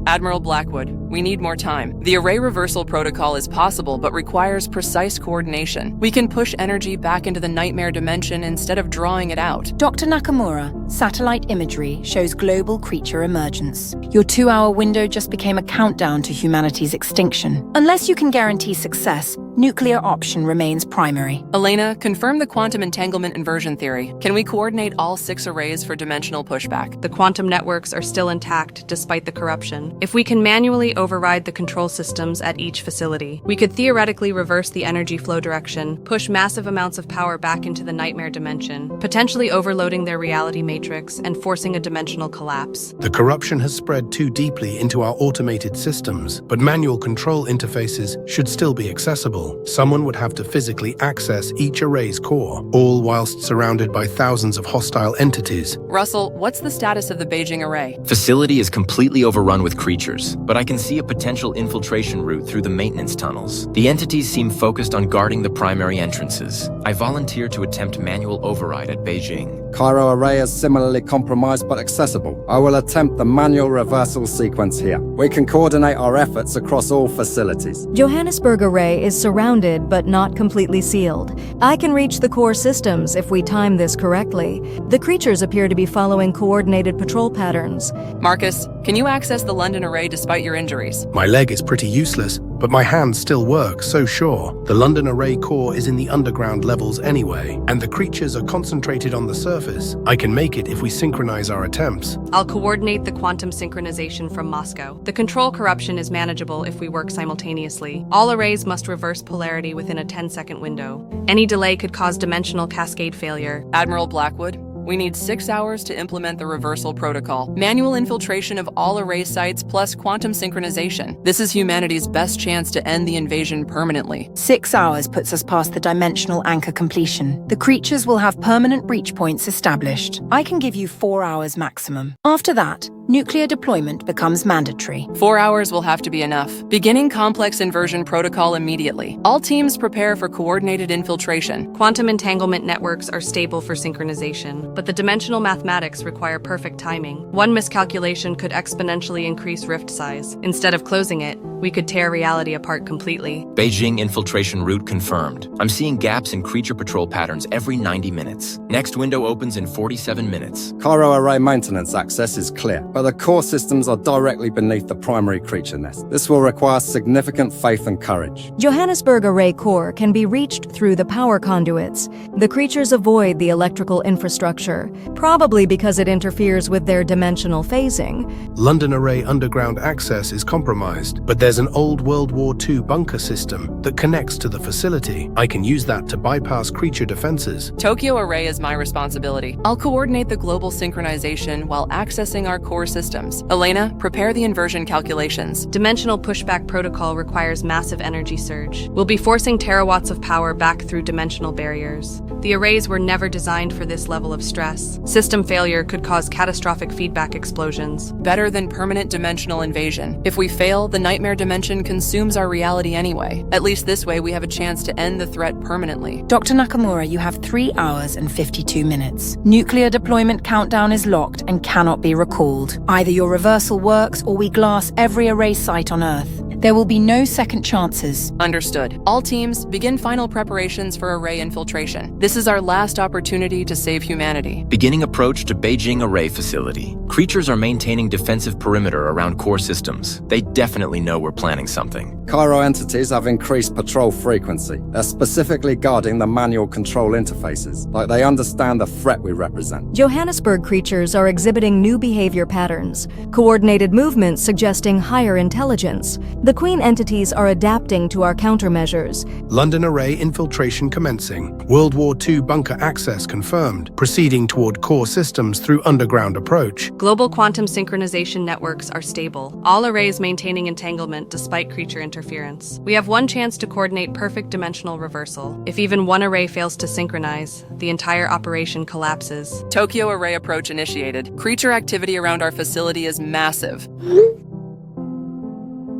Speaker 1: Admiral Blackwood, we need more time. The array reversal protocol is possible but requires precise coordination. We can push energy back into the nightmare dimension instead of drawing it out.
Speaker 14: Dr. Nakamura, satellite imagery shows global creature emergence. Your 2-hour window just became a countdown to humanity's extinction. Unless you can guarantee success, nuclear option remains primary.
Speaker 1: Elena, confirm the quantum entanglement inversion theory. Can we coordinate all 6 arrays for dimensional pushback?
Speaker 3: The quantum networks are still intact despite the corruption. If we can manually override the control systems at each facility, we could theoretically reverse the energy flow direction, push massive amounts of power back into the nightmare dimension, potentially overloading their reality matrix and forcing a dimensional collapse.
Speaker 2: The corruption has spread too deeply into our automated systems, but manual control interfaces should still be accessible. Someone would have to physically access each array's core, all whilst surrounded by thousands of hostile entities.
Speaker 1: Russell, what's the status of the Beijing array?
Speaker 6: Facility is completely overrun with creatures, but I can see a potential infiltration route through the maintenance tunnels. The entities seem focused on guarding the primary entrances. I volunteer to attempt manual override at Beijing.
Speaker 5: Cairo array is similarly compromised but accessible. I will attempt the manual reversal sequence here. We can coordinate our efforts across all facilities.
Speaker 4: Johannesburg array is surrounded but not completely sealed. I can reach the core systems if we time this correctly. The creatures appear to be following coordinated patrol patterns.
Speaker 1: Marcus, can you access the London array despite your injuries?
Speaker 2: My leg is pretty useless, but my hands still work, so sure. The London array core is in the underground levels anyway, and the creatures are concentrated on the surface. I can make it if we synchronize our attempts.
Speaker 3: I'll coordinate the quantum synchronization from Moscow. The control corruption is manageable if we work simultaneously. All arrays must reverse polarity within a 10-second window. Any delay could cause dimensional cascade failure.
Speaker 1: Admiral Blackwood, we need 6 hours to implement the reversal protocol. Manual infiltration of all array sites plus quantum synchronization. This is humanity's best chance to end the invasion permanently.
Speaker 14: 6 hours puts us past the dimensional anchor completion. The creatures will have permanent breach points established. I can give you 4 hours maximum. After that, nuclear deployment becomes mandatory.
Speaker 1: 4 hours will have to be enough. Beginning complex inversion protocol immediately. All teams prepare for coordinated infiltration.
Speaker 3: Quantum entanglement networks are stable for synchronization, but the dimensional mathematics require perfect timing. One miscalculation could exponentially increase rift size. Instead of closing it, we could tear reality apart completely.
Speaker 6: Beijing infiltration route confirmed. I'm seeing gaps in creature patrol patterns every 90 minutes. Next window opens in 47 minutes.
Speaker 5: Cairo array maintenance access is clear, but the core systems are directly beneath the primary creature nest. This will require significant faith and courage.
Speaker 4: Johannesburg array core can be reached through the power conduits. The creatures avoid the electrical infrastructure, probably because it interferes with their dimensional phasing.
Speaker 2: London array underground access is compromised, but there's an old World War II bunker system that connects to the facility. I can use that to bypass creature defenses.
Speaker 1: Tokyo array is my responsibility. I'll coordinate the global synchronization while accessing our core systems. Elena, prepare the inversion calculations.
Speaker 3: Dimensional pushback protocol requires massive energy surge. We'll be forcing terawatts of power back through dimensional barriers. The arrays were never designed for this level of stress. System failure could cause catastrophic feedback explosions.
Speaker 1: Better than permanent dimensional invasion. If we fail, the nightmare dimension consumes our reality anyway. At least this way we have a chance to end the threat permanently.
Speaker 14: Dr. Nakamura, you have 3 hours and 52 minutes. Nuclear deployment countdown is locked and cannot be recalled. Either your reversal works or we glass every array site on Earth. There will be no second chances.
Speaker 1: Understood. All teams, begin final preparations for array infiltration. This is our last opportunity to save humanity.
Speaker 6: Beginning approach to Beijing array facility. Creatures are maintaining defensive perimeter around core systems. They definitely know we're planning something.
Speaker 5: Cairo entities have increased patrol frequency. They're specifically guarding the manual control interfaces, like they understand the threat we represent.
Speaker 4: Johannesburg creatures are exhibiting new behavior patterns, coordinated movements suggesting higher intelligence. The Queen entities are adapting to our countermeasures.
Speaker 2: London array infiltration commencing. World War II bunker access confirmed, proceeding toward core systems through underground approach.
Speaker 3: Global quantum synchronization networks are stable. All arrays maintaining entanglement despite creature interference. We have one chance to coordinate perfect dimensional reversal. If even one array fails to synchronize, the entire operation collapses.
Speaker 1: Tokyo array approach initiated. Creature activity around our facility is massive.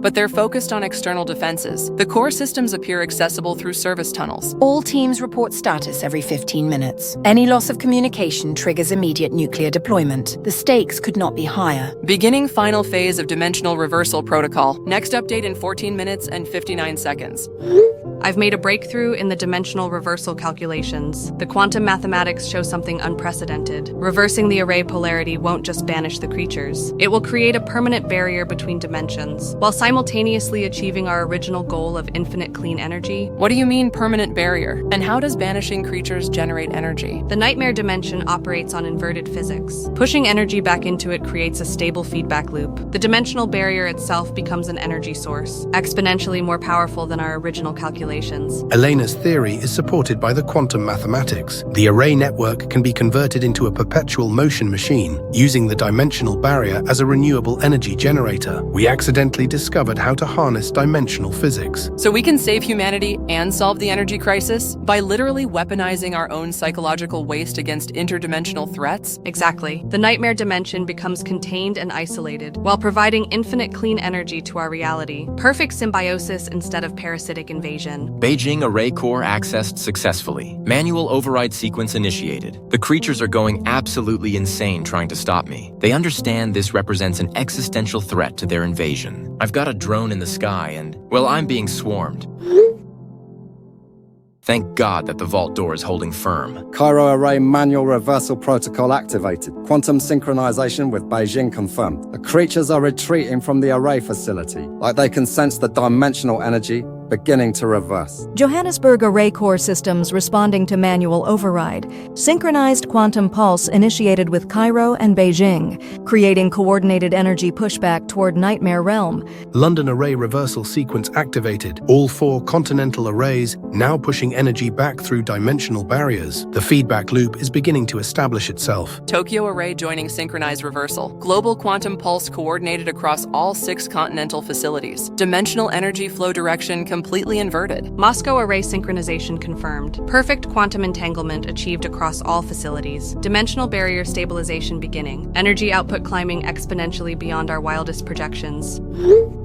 Speaker 1: but they're focused on external defenses. The core systems appear accessible through service tunnels.
Speaker 14: All teams report status every 15 minutes. Any loss of communication triggers immediate nuclear deployment. The stakes could not be higher.
Speaker 1: Beginning final phase of dimensional reversal protocol. Next update in 14 minutes and 59 seconds.
Speaker 3: I've made a breakthrough in the dimensional reversal calculations. The quantum mathematics show something unprecedented. Reversing the array polarity won't just banish the creatures. It will create a permanent barrier between dimensions, while simultaneously achieving our original goal of infinite clean energy.
Speaker 1: What do you mean permanent barrier? And how does banishing creatures generate energy?
Speaker 3: The nightmare dimension operates on inverted physics. Pushing energy back into it creates a stable feedback loop. The dimensional barrier itself becomes an energy source, exponentially more powerful than our original calculations.
Speaker 2: Elena's theory is supported by the quantum mathematics. The array network can be converted into a perpetual motion machine, using the dimensional barrier as a renewable energy generator. We accidentally discovered how to harness dimensional physics.
Speaker 1: So we can save humanity and solve the energy crisis by literally weaponizing our own psychological waste against interdimensional threats?
Speaker 3: Exactly. The nightmare dimension becomes contained and isolated, while providing infinite clean energy to our reality. Perfect symbiosis instead of parasitic invasion.
Speaker 6: Beijing array core accessed successfully. Manual override sequence initiated. The creatures are going absolutely insane trying to stop me. They understand this represents an existential threat to their invasion. I've got a drone in the sky and, well, I'm being swarmed. Thank God that the vault door is holding firm.
Speaker 5: Cairo Array manual reversal protocol activated. Quantum synchronization with Beijing confirmed. The creatures are retreating from the array facility, like they can sense the dimensional energy beginning to reverse.
Speaker 4: Johannesburg array core systems responding to manual override. Synchronized quantum pulse initiated with Cairo and Beijing, creating coordinated energy pushback toward Nightmare Realm.
Speaker 2: London array reversal sequence activated. All 4 continental arrays now pushing energy back through dimensional barriers. The feedback loop is beginning to establish itself.
Speaker 1: Tokyo array joining synchronized reversal. Global quantum pulse coordinated across all 6 continental facilities. Dimensional energy flow direction completely inverted.
Speaker 3: Moscow array synchronization confirmed. Perfect quantum entanglement achieved across all facilities. Dimensional barrier stabilization beginning. Energy output climbing exponentially beyond our wildest projections.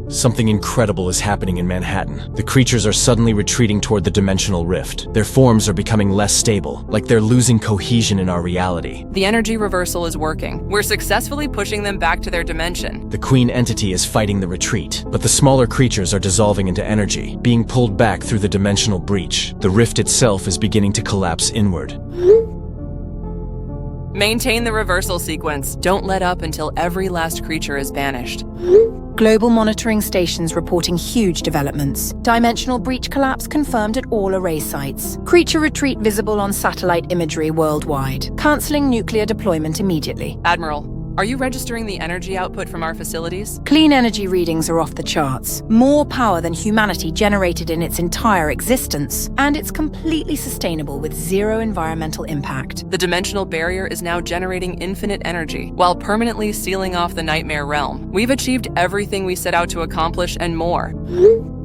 Speaker 7: Something incredible is happening in Manhattan. The creatures are suddenly retreating toward the dimensional rift. Their forms are becoming less stable, like they're losing cohesion in our reality.
Speaker 1: The energy reversal is working. We're successfully pushing them back to their dimension.
Speaker 7: The queen entity is fighting the retreat, but the smaller creatures are dissolving into energy, being pulled back through the dimensional breach. The rift itself is beginning to collapse inward.
Speaker 1: Maintain the reversal sequence. Don't let up until every last creature is banished.
Speaker 14: Global monitoring stations reporting huge developments. Dimensional breach collapse confirmed at all array sites. Creature retreat visible on satellite imagery worldwide. Cancelling nuclear deployment immediately.
Speaker 1: Admiral, are you registering the energy output from our facilities?
Speaker 14: Clean energy readings are off the charts. More power than humanity generated in its entire existence. And it's completely sustainable with zero environmental impact.
Speaker 1: The dimensional barrier is now generating infinite energy, while permanently sealing off the Nightmare Realm. We've achieved everything we set out to accomplish and more.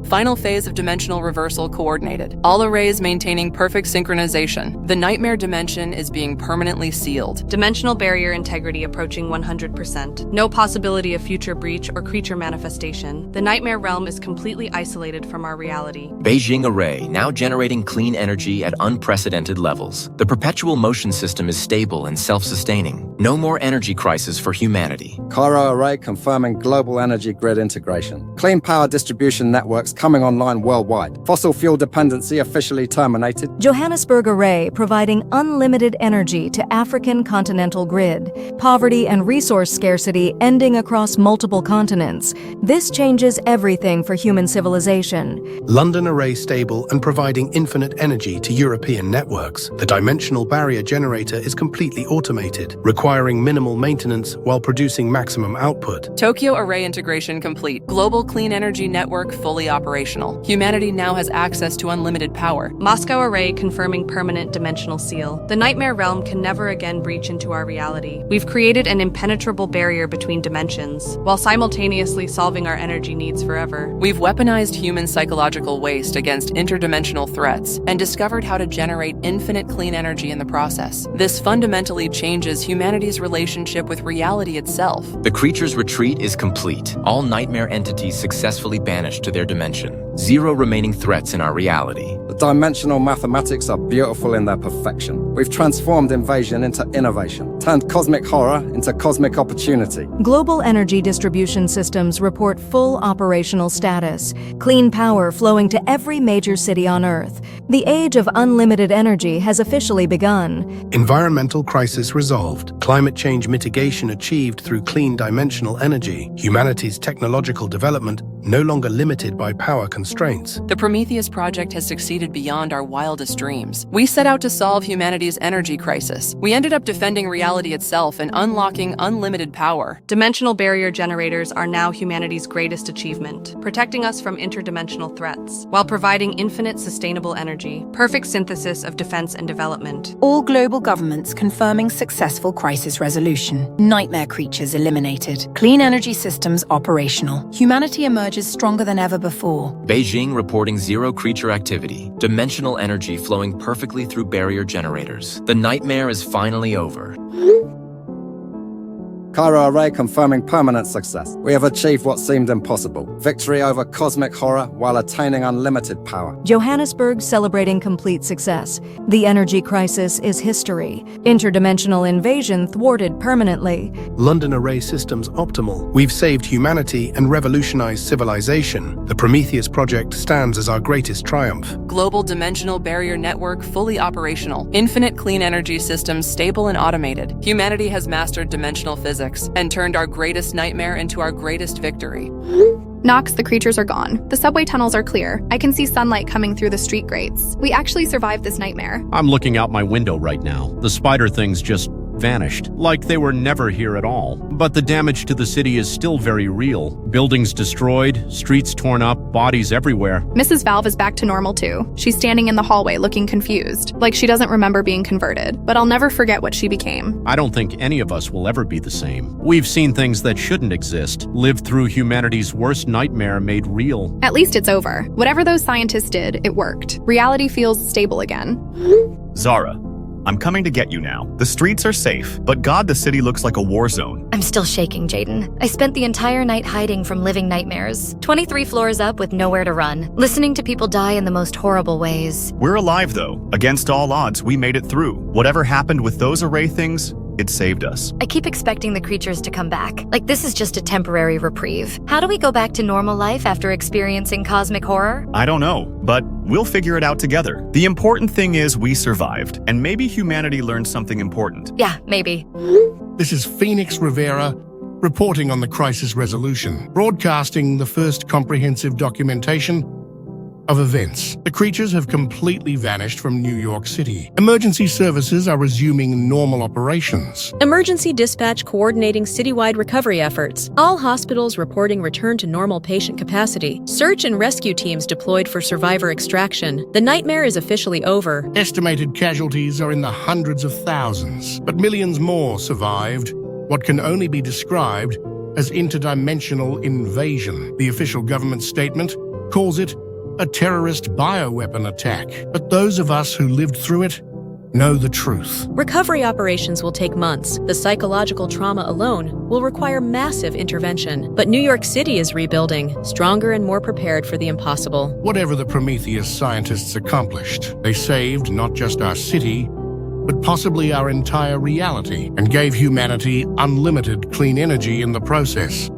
Speaker 1: Final phase of dimensional reversal coordinated. All arrays maintaining perfect synchronization. The Nightmare dimension is being permanently sealed.
Speaker 3: Dimensional barrier integrity approaching 100%. No possibility of future breach or creature manifestation. The Nightmare Realm is completely isolated from our reality.
Speaker 6: Beijing array now generating clean energy at unprecedented levels. The perpetual motion system is stable and self-sustaining. No more energy crisis for humanity.
Speaker 5: Cairo array confirming global energy grid integration. Clean power distribution networks coming online worldwide. Fossil fuel dependency officially terminated.
Speaker 4: Johannesburg array providing unlimited energy to African continental grid. Poverty and resource scarcity ending across multiple continents. This changes everything for human civilization.
Speaker 2: London array stable and providing infinite energy to European networks. The dimensional barrier generator is completely automated, requiring minimal maintenance while producing maximum output.
Speaker 1: Tokyo array integration complete. Global clean energy network fully operational. operational. Humanity now has access to unlimited power.
Speaker 3: Moscow Array confirming permanent dimensional seal. The nightmare realm can never again breach into our reality. We've created an impenetrable barrier between dimensions, while simultaneously solving our energy needs forever.
Speaker 1: We've weaponized human psychological waste against interdimensional threats and discovered how to generate infinite clean energy in the process. This fundamentally changes humanity's relationship with reality itself.
Speaker 6: The creature's retreat is complete. All nightmare entities successfully banished to their dimension. Zero remaining threats in our reality.
Speaker 5: The dimensional mathematics are beautiful in their perfection. We've transformed invasion into innovation, turned cosmic horror into cosmic opportunity.
Speaker 4: Global energy distribution systems report full operational status. Clean power flowing to every major city on Earth. The age of unlimited energy has officially begun.
Speaker 2: Environmental crisis resolved. Climate change mitigation achieved through clean dimensional energy. Humanity's technological development no longer limited by power constraints.
Speaker 1: The Prometheus project has succeeded beyond our wildest dreams. We set out to solve humanity's energy crisis. We ended up defending reality itself and unlocking unlimited power.
Speaker 3: Dimensional barrier generators are now humanity's greatest achievement, protecting us from interdimensional threats, while providing infinite sustainable energy. Perfect synthesis of defense and development.
Speaker 14: All global governments confirming successful crisis resolution. Nightmare creatures eliminated. Clean energy systems operational. Humanity emerges stronger than ever before.
Speaker 6: Beijing reporting zero creature activity. Dimensional energy flowing perfectly through barrier generators. The nightmare is finally over.
Speaker 5: Cairo Array confirming permanent success. We have achieved what seemed impossible. Victory over cosmic horror while attaining unlimited power.
Speaker 4: Johannesburg celebrating complete success. The energy crisis is history. Interdimensional invasion thwarted permanently.
Speaker 2: London Array systems optimal. We've saved humanity and revolutionized civilization. The Prometheus project stands as our greatest triumph.
Speaker 1: Global dimensional barrier network fully operational. Infinite clean energy systems stable and automated. Humanity has mastered dimensional physics and turned our greatest nightmare into our greatest victory.
Speaker 10: Knox, the creatures are gone. The subway tunnels are clear. I can see sunlight coming through the street grates. We actually survived this nightmare.
Speaker 11: I'm looking out my window right now. The spider things just vanished, like they were never here at all. But the damage to the city is still very real. Buildings destroyed, streets torn up, bodies everywhere.
Speaker 10: Mrs. Valve is back to normal too. She's standing in the hallway looking confused, like she doesn't remember being converted. But I'll never forget what she became.
Speaker 11: I don't think any of us will ever be the same. We've seen things that shouldn't exist, lived through humanity's worst nightmare made real.
Speaker 10: At least it's over. Whatever those scientists did, it worked. Reality feels stable again.
Speaker 9: Zara, I'm coming to get you now. The streets are safe, but God, the city looks like a war zone.
Speaker 8: I'm still shaking, Jaden. I spent the entire night hiding from living nightmares. 23 floors up with nowhere to run, listening to people die in the most horrible ways.
Speaker 9: We're alive, though. Against all odds, we made it through. Whatever happened with those array things, it saved us.
Speaker 8: I keep expecting the creatures to come back, like this is just a temporary reprieve. How do we go back to normal life after experiencing cosmic horror?
Speaker 9: I don't know, but we'll figure it out together. The important thing is we survived, and maybe humanity learned something important.
Speaker 8: Yeah, maybe.
Speaker 15: This is Phoenix Rivera, reporting on the crisis resolution, broadcasting the first comprehensive documentation of events. The creatures have completely vanished from New York City. Emergency services are resuming normal operations.
Speaker 13: Emergency dispatch coordinating citywide recovery efforts. All hospitals reporting return to normal patient capacity. Search and rescue teams deployed for survivor extraction. The nightmare is officially over.
Speaker 15: Estimated casualties are in the hundreds of thousands, but millions more survived what can only be described as interdimensional invasion. The official government statement calls it a terrorist bioweapon attack, but those of us who lived through it know the truth.
Speaker 13: Recovery operations will take months. The psychological trauma alone will require massive intervention. But New York City is rebuilding, stronger and more prepared for the impossible.
Speaker 15: Whatever the Prometheus scientists accomplished, they saved not just our city, but possibly our entire reality, and gave humanity unlimited clean energy in the process.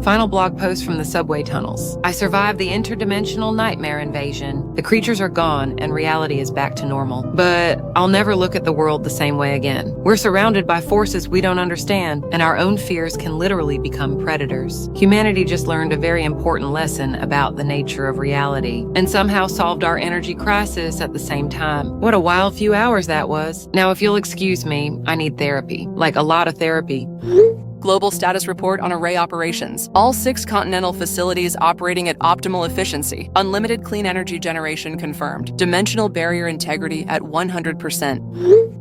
Speaker 12: Final blog post from the subway tunnels. I survived the interdimensional nightmare invasion. The creatures are gone and reality is back to normal. But I'll never look at the world the same way again. We're surrounded by forces we don't understand, and our own fears can literally become predators. Humanity just learned a very important lesson about the nature of reality, and somehow solved our energy crisis at the same time. What a wild few hours that was. Now, if you'll excuse me, I need therapy. Like a lot of therapy.
Speaker 1: Global status report on array operations. All 6 continental facilities operating at optimal efficiency. Unlimited clean energy generation confirmed. Dimensional barrier integrity at 100%.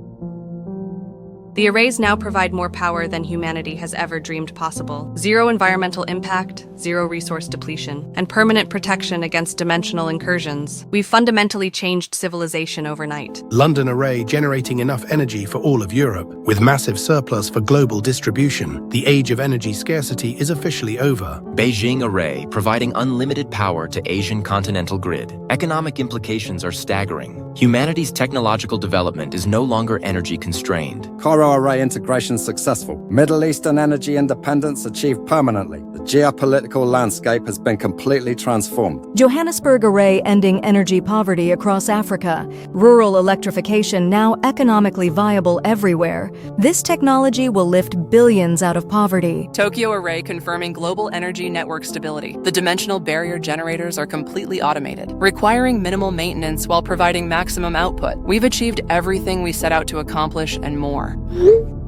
Speaker 3: The arrays now provide more power than humanity has ever dreamed possible. Zero environmental impact, zero resource depletion, and permanent protection against dimensional incursions. We've fundamentally changed civilization overnight.
Speaker 2: London Array generating enough energy for all of Europe, with massive surplus for global distribution. The age of energy scarcity is officially over.
Speaker 6: Beijing Array providing unlimited power to Asian continental grid. Economic implications are staggering. Humanity's technological development is no longer energy constrained.
Speaker 5: Array integration successful. Middle Eastern energy independence achieved permanently. The geopolitical landscape has been completely transformed.
Speaker 4: Johannesburg Array ending energy poverty across Africa. Rural electrification now economically viable everywhere. This technology will lift billions out of poverty.
Speaker 1: Tokyo Array confirming global energy network stability. The dimensional barrier generators are completely automated, requiring minimal maintenance while providing maximum output. We've achieved everything we set out to accomplish and more.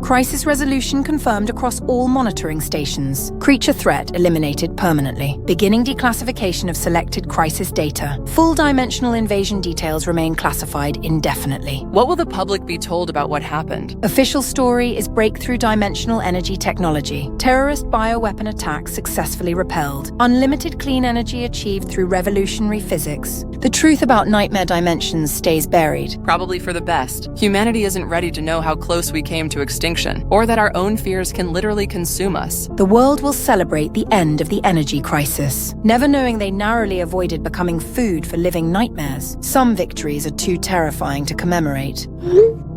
Speaker 14: Crisis resolution confirmed across all monitoring stations. Creature threat eliminated permanently. Beginning declassification of selected crisis data. Full dimensional invasion details remain classified indefinitely.
Speaker 1: What will the public be told about what happened?
Speaker 14: Official story is breakthrough dimensional energy technology. Terrorist bioweapon attack successfully repelled. Unlimited clean energy achieved through revolutionary physics. The truth about nightmare dimensions stays buried.
Speaker 1: Probably for the best. Humanity isn't ready to know how close we came to extinction, or that our own fears can literally consume us.
Speaker 14: The world will celebrate the end of the energy crisis, never knowing they narrowly avoided becoming food for living nightmares. Some victories are too terrifying to commemorate.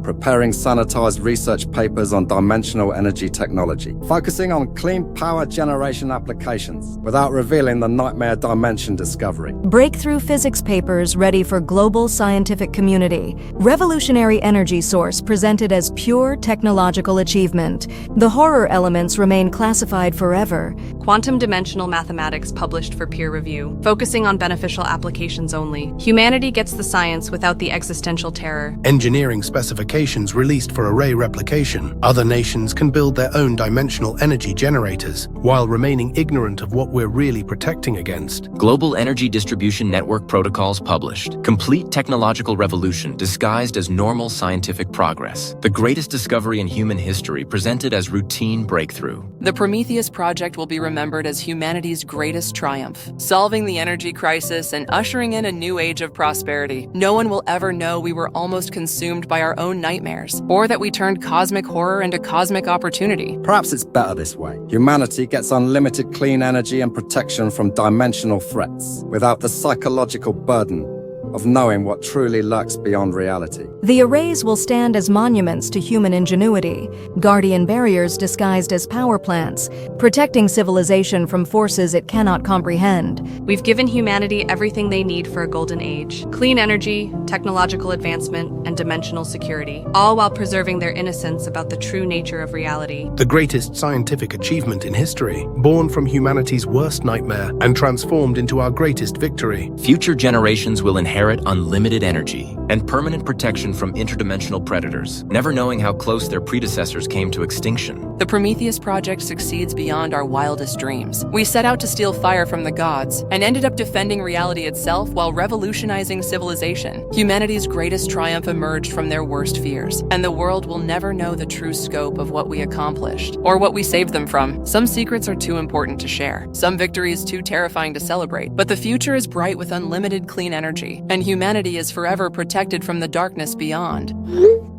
Speaker 5: Preparing sanitized research papers on dimensional energy technology, focusing on clean power generation applications without revealing the nightmare dimension discovery.
Speaker 4: Breakthrough physics papers ready for global scientific community. Revolutionary energy source presented as pure technological achievement. The horror elements remain classified forever.
Speaker 3: Quantum dimensional mathematics published for peer review, focusing on beneficial applications only. Humanity gets the science without the existential terror.
Speaker 2: Engineering specifications released for array replication. Other nations can build their own dimensional energy generators, while remaining ignorant of what we're really protecting against.
Speaker 6: Global Energy Distribution Network protocols published. Complete technological revolution disguised as normal scientific progress. The greatest discovery in human history presented as routine breakthrough.
Speaker 1: The Prometheus project will be remembered as humanity's greatest triumph, solving the energy crisis and ushering in a new age of prosperity. No one will ever know we were almost consumed by our own nightmares, or that we turned cosmic horror into cosmic opportunity.
Speaker 5: Perhaps it's better this way. Humanity gets unlimited clean energy and protection from dimensional threats, without the psychological burden of knowing what truly lurks beyond reality.
Speaker 4: The arrays will stand as monuments to human ingenuity, guardian barriers disguised as power plants, protecting civilization from forces it cannot comprehend.
Speaker 3: We've given humanity everything they need for a golden age. Clean energy, technological advancement, and dimensional security, all while preserving their innocence about the true nature of reality.
Speaker 2: The greatest scientific achievement in history, born from humanity's worst nightmare and transformed into our greatest victory.
Speaker 6: Future generations will inherit unlimited energy and permanent protection from interdimensional predators, never knowing how close their predecessors came to extinction.
Speaker 1: The Prometheus project succeeds beyond our wildest dreams. We set out to steal fire from the gods and ended up defending reality itself while revolutionizing civilization. Humanity's greatest triumph emerged from their worst fears, and the world will never know the true scope of what we accomplished or what we saved them from. Some secrets are too important to share, some victories too terrifying to celebrate, but the future is bright with unlimited clean energy, and humanity is forever protected from the darkness beyond.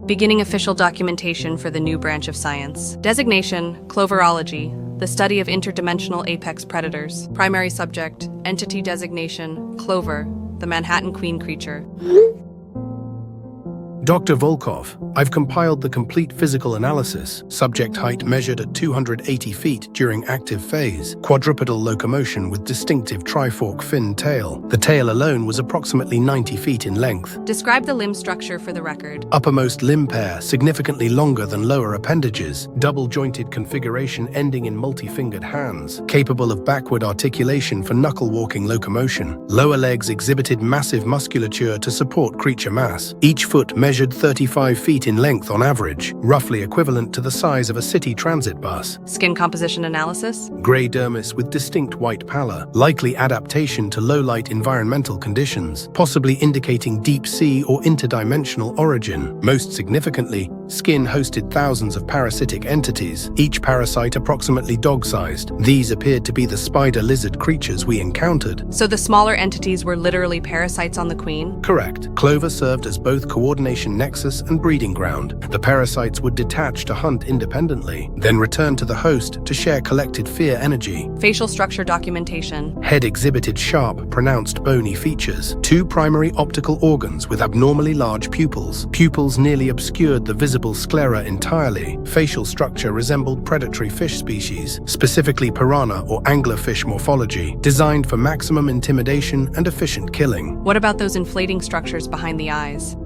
Speaker 3: Beginning official documentation for the new branch of science. Designation, Cloverology, the study of interdimensional apex predators. Primary subject, entity designation, Clover, the Manhattan Queen creature.
Speaker 2: Dr. Volkov, I've compiled the complete physical analysis. Subject height measured at 280 feet during active phase. Quadrupedal locomotion with distinctive trifork fin tail. The tail alone was approximately 90 feet in length.
Speaker 3: Describe the limb structure for the record.
Speaker 2: Uppermost limb pair significantly longer than lower appendages. Double-jointed configuration ending in multi-fingered hands. Capable of backward articulation for knuckle-walking locomotion. Lower legs exhibited massive musculature to support creature mass. Each foot measured measured 35 feet in length on average, roughly equivalent to the size of a city transit bus.
Speaker 3: Skin composition analysis?
Speaker 2: Gray dermis with distinct white pallor, likely adaptation to low-light environmental conditions, possibly indicating deep-sea or interdimensional origin. Most significantly, skin hosted thousands of parasitic entities, each parasite approximately dog-sized. These appeared to be the spider-lizard creatures we encountered.
Speaker 3: So the smaller entities were literally parasites on the queen?
Speaker 2: Correct. Clover served as both coordination nexus and breeding ground. The parasites would detach to hunt independently, then return to the host to share collected fear energy.
Speaker 3: Facial structure documentation.
Speaker 2: Head exhibited sharp, pronounced bony features. Two primary optical organs with abnormally large pupils. Pupils nearly obscured the visible sclera entirely. Facial structure resembled predatory fish species, specifically piranha or anglerfish morphology, designed for maximum intimidation and efficient killing.
Speaker 3: What about those inflating structures behind the eyes?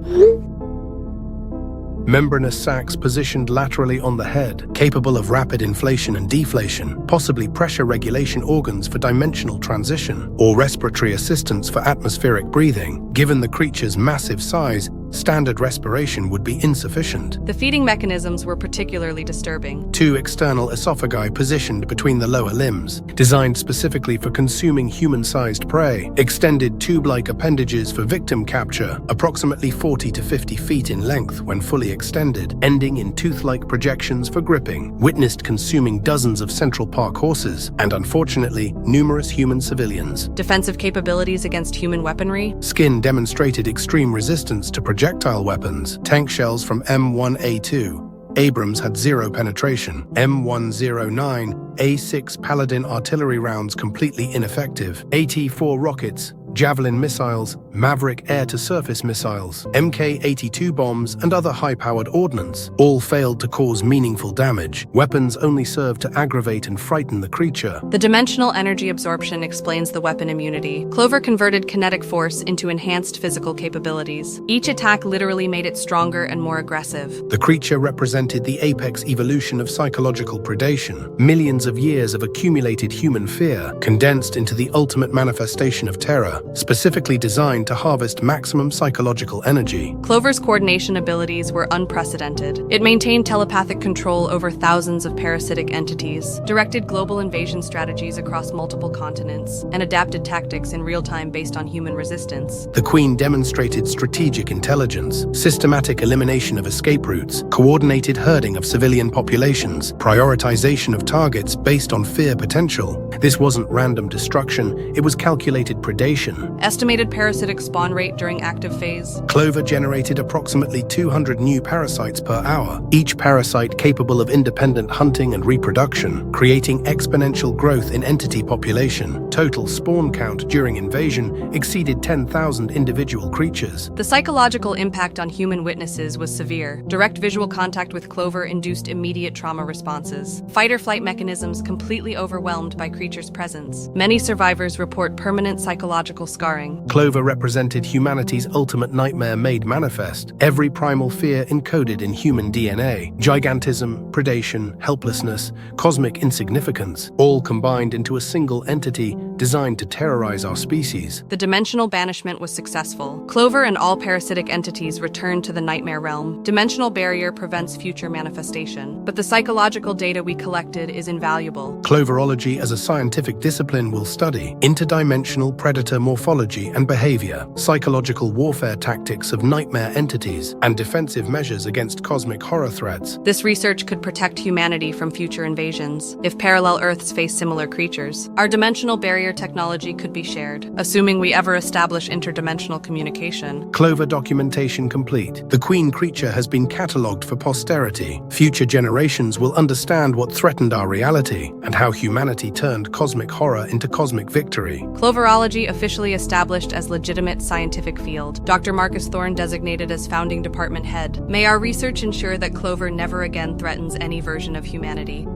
Speaker 2: Membranous sacs positioned laterally on the head, capable of rapid inflation and deflation, possibly pressure regulation organs for dimensional transition, or respiratory assistance for atmospheric breathing. Given the creature's massive size, standard respiration would be insufficient.
Speaker 3: The feeding mechanisms were particularly disturbing.
Speaker 2: Two external esophagi positioned between the lower limbs, designed specifically for consuming human-sized prey. Extended tube-like appendages for victim capture, approximately 40 to 50 feet in length when fully extended, ending in tooth-like projections for gripping. Witnessed consuming dozens of Central Park horses, and unfortunately, numerous human civilians.
Speaker 3: Defensive capabilities against human weaponry?
Speaker 2: Skin demonstrated extreme resistance to projectile weapons. Tank shells from M1A2. Abrams had zero penetration. M109, A6 Paladin artillery rounds completely ineffective. AT-4 rockets, Javelin missiles, Maverick air-to-surface missiles, Mk-82 bombs, and other high-powered ordnance all failed to cause meaningful damage. Weapons only served to aggravate and frighten the creature.
Speaker 3: The dimensional energy absorption explains the weapon immunity. Clover converted kinetic force into enhanced physical capabilities. Each attack literally made it stronger and more aggressive.
Speaker 2: The creature represented the apex evolution of psychological predation. Millions of years of accumulated human fear, condensed into the ultimate manifestation of terror, specifically designed to harvest maximum psychological energy.
Speaker 3: Clover's coordination abilities were unprecedented. It maintained telepathic control over thousands of parasitic entities, directed global invasion strategies across multiple continents, and adapted tactics in real time based on human resistance.
Speaker 2: The Queen demonstrated strategic intelligence, systematic elimination of escape routes, coordinated herding of civilian populations, prioritization of targets based on fear potential. This wasn't random destruction, it was calculated predation.
Speaker 3: Estimated parasitic spawn rate during active phase.
Speaker 2: Clover generated approximately 200 new parasites per hour, each parasite capable of independent hunting and reproduction, creating exponential growth in entity population. Total spawn count during invasion exceeded 10,000 individual creatures.
Speaker 3: The psychological impact on human witnesses was severe. Direct visual contact with Clover induced immediate trauma responses. Fight-or-flight mechanisms completely overwhelmed by creatures' presence. Many survivors report permanent psychological scarring.
Speaker 2: Clover represented humanity's ultimate nightmare made manifest. Every primal fear encoded in human DNA. Gigantism, predation, helplessness, cosmic insignificance, all combined into a single entity designed to terrorize our species.
Speaker 3: The dimensional banishment was successful. Clover and all parasitic entities returned to the nightmare realm. Dimensional barrier prevents future manifestation, but the psychological data we collected is invaluable.
Speaker 2: Cloverology as a scientific discipline will study interdimensional predator morphology and behavior, psychological warfare tactics of nightmare entities, and defensive measures against cosmic horror threats.
Speaker 3: This research could protect humanity from future invasions if parallel Earths face similar creatures. Our dimensional barrier technology could be shared, assuming we ever establish interdimensional communication.
Speaker 2: Clover documentation complete. The Queen creature has been catalogued for posterity. Future generations will understand what threatened our reality and how humanity turned cosmic horror into cosmic victory.
Speaker 3: Cloverology officially established as legitimate scientific field. Dr. Marcus Thorne designated as founding department head. May our research ensure that Clover never again threatens any version of humanity.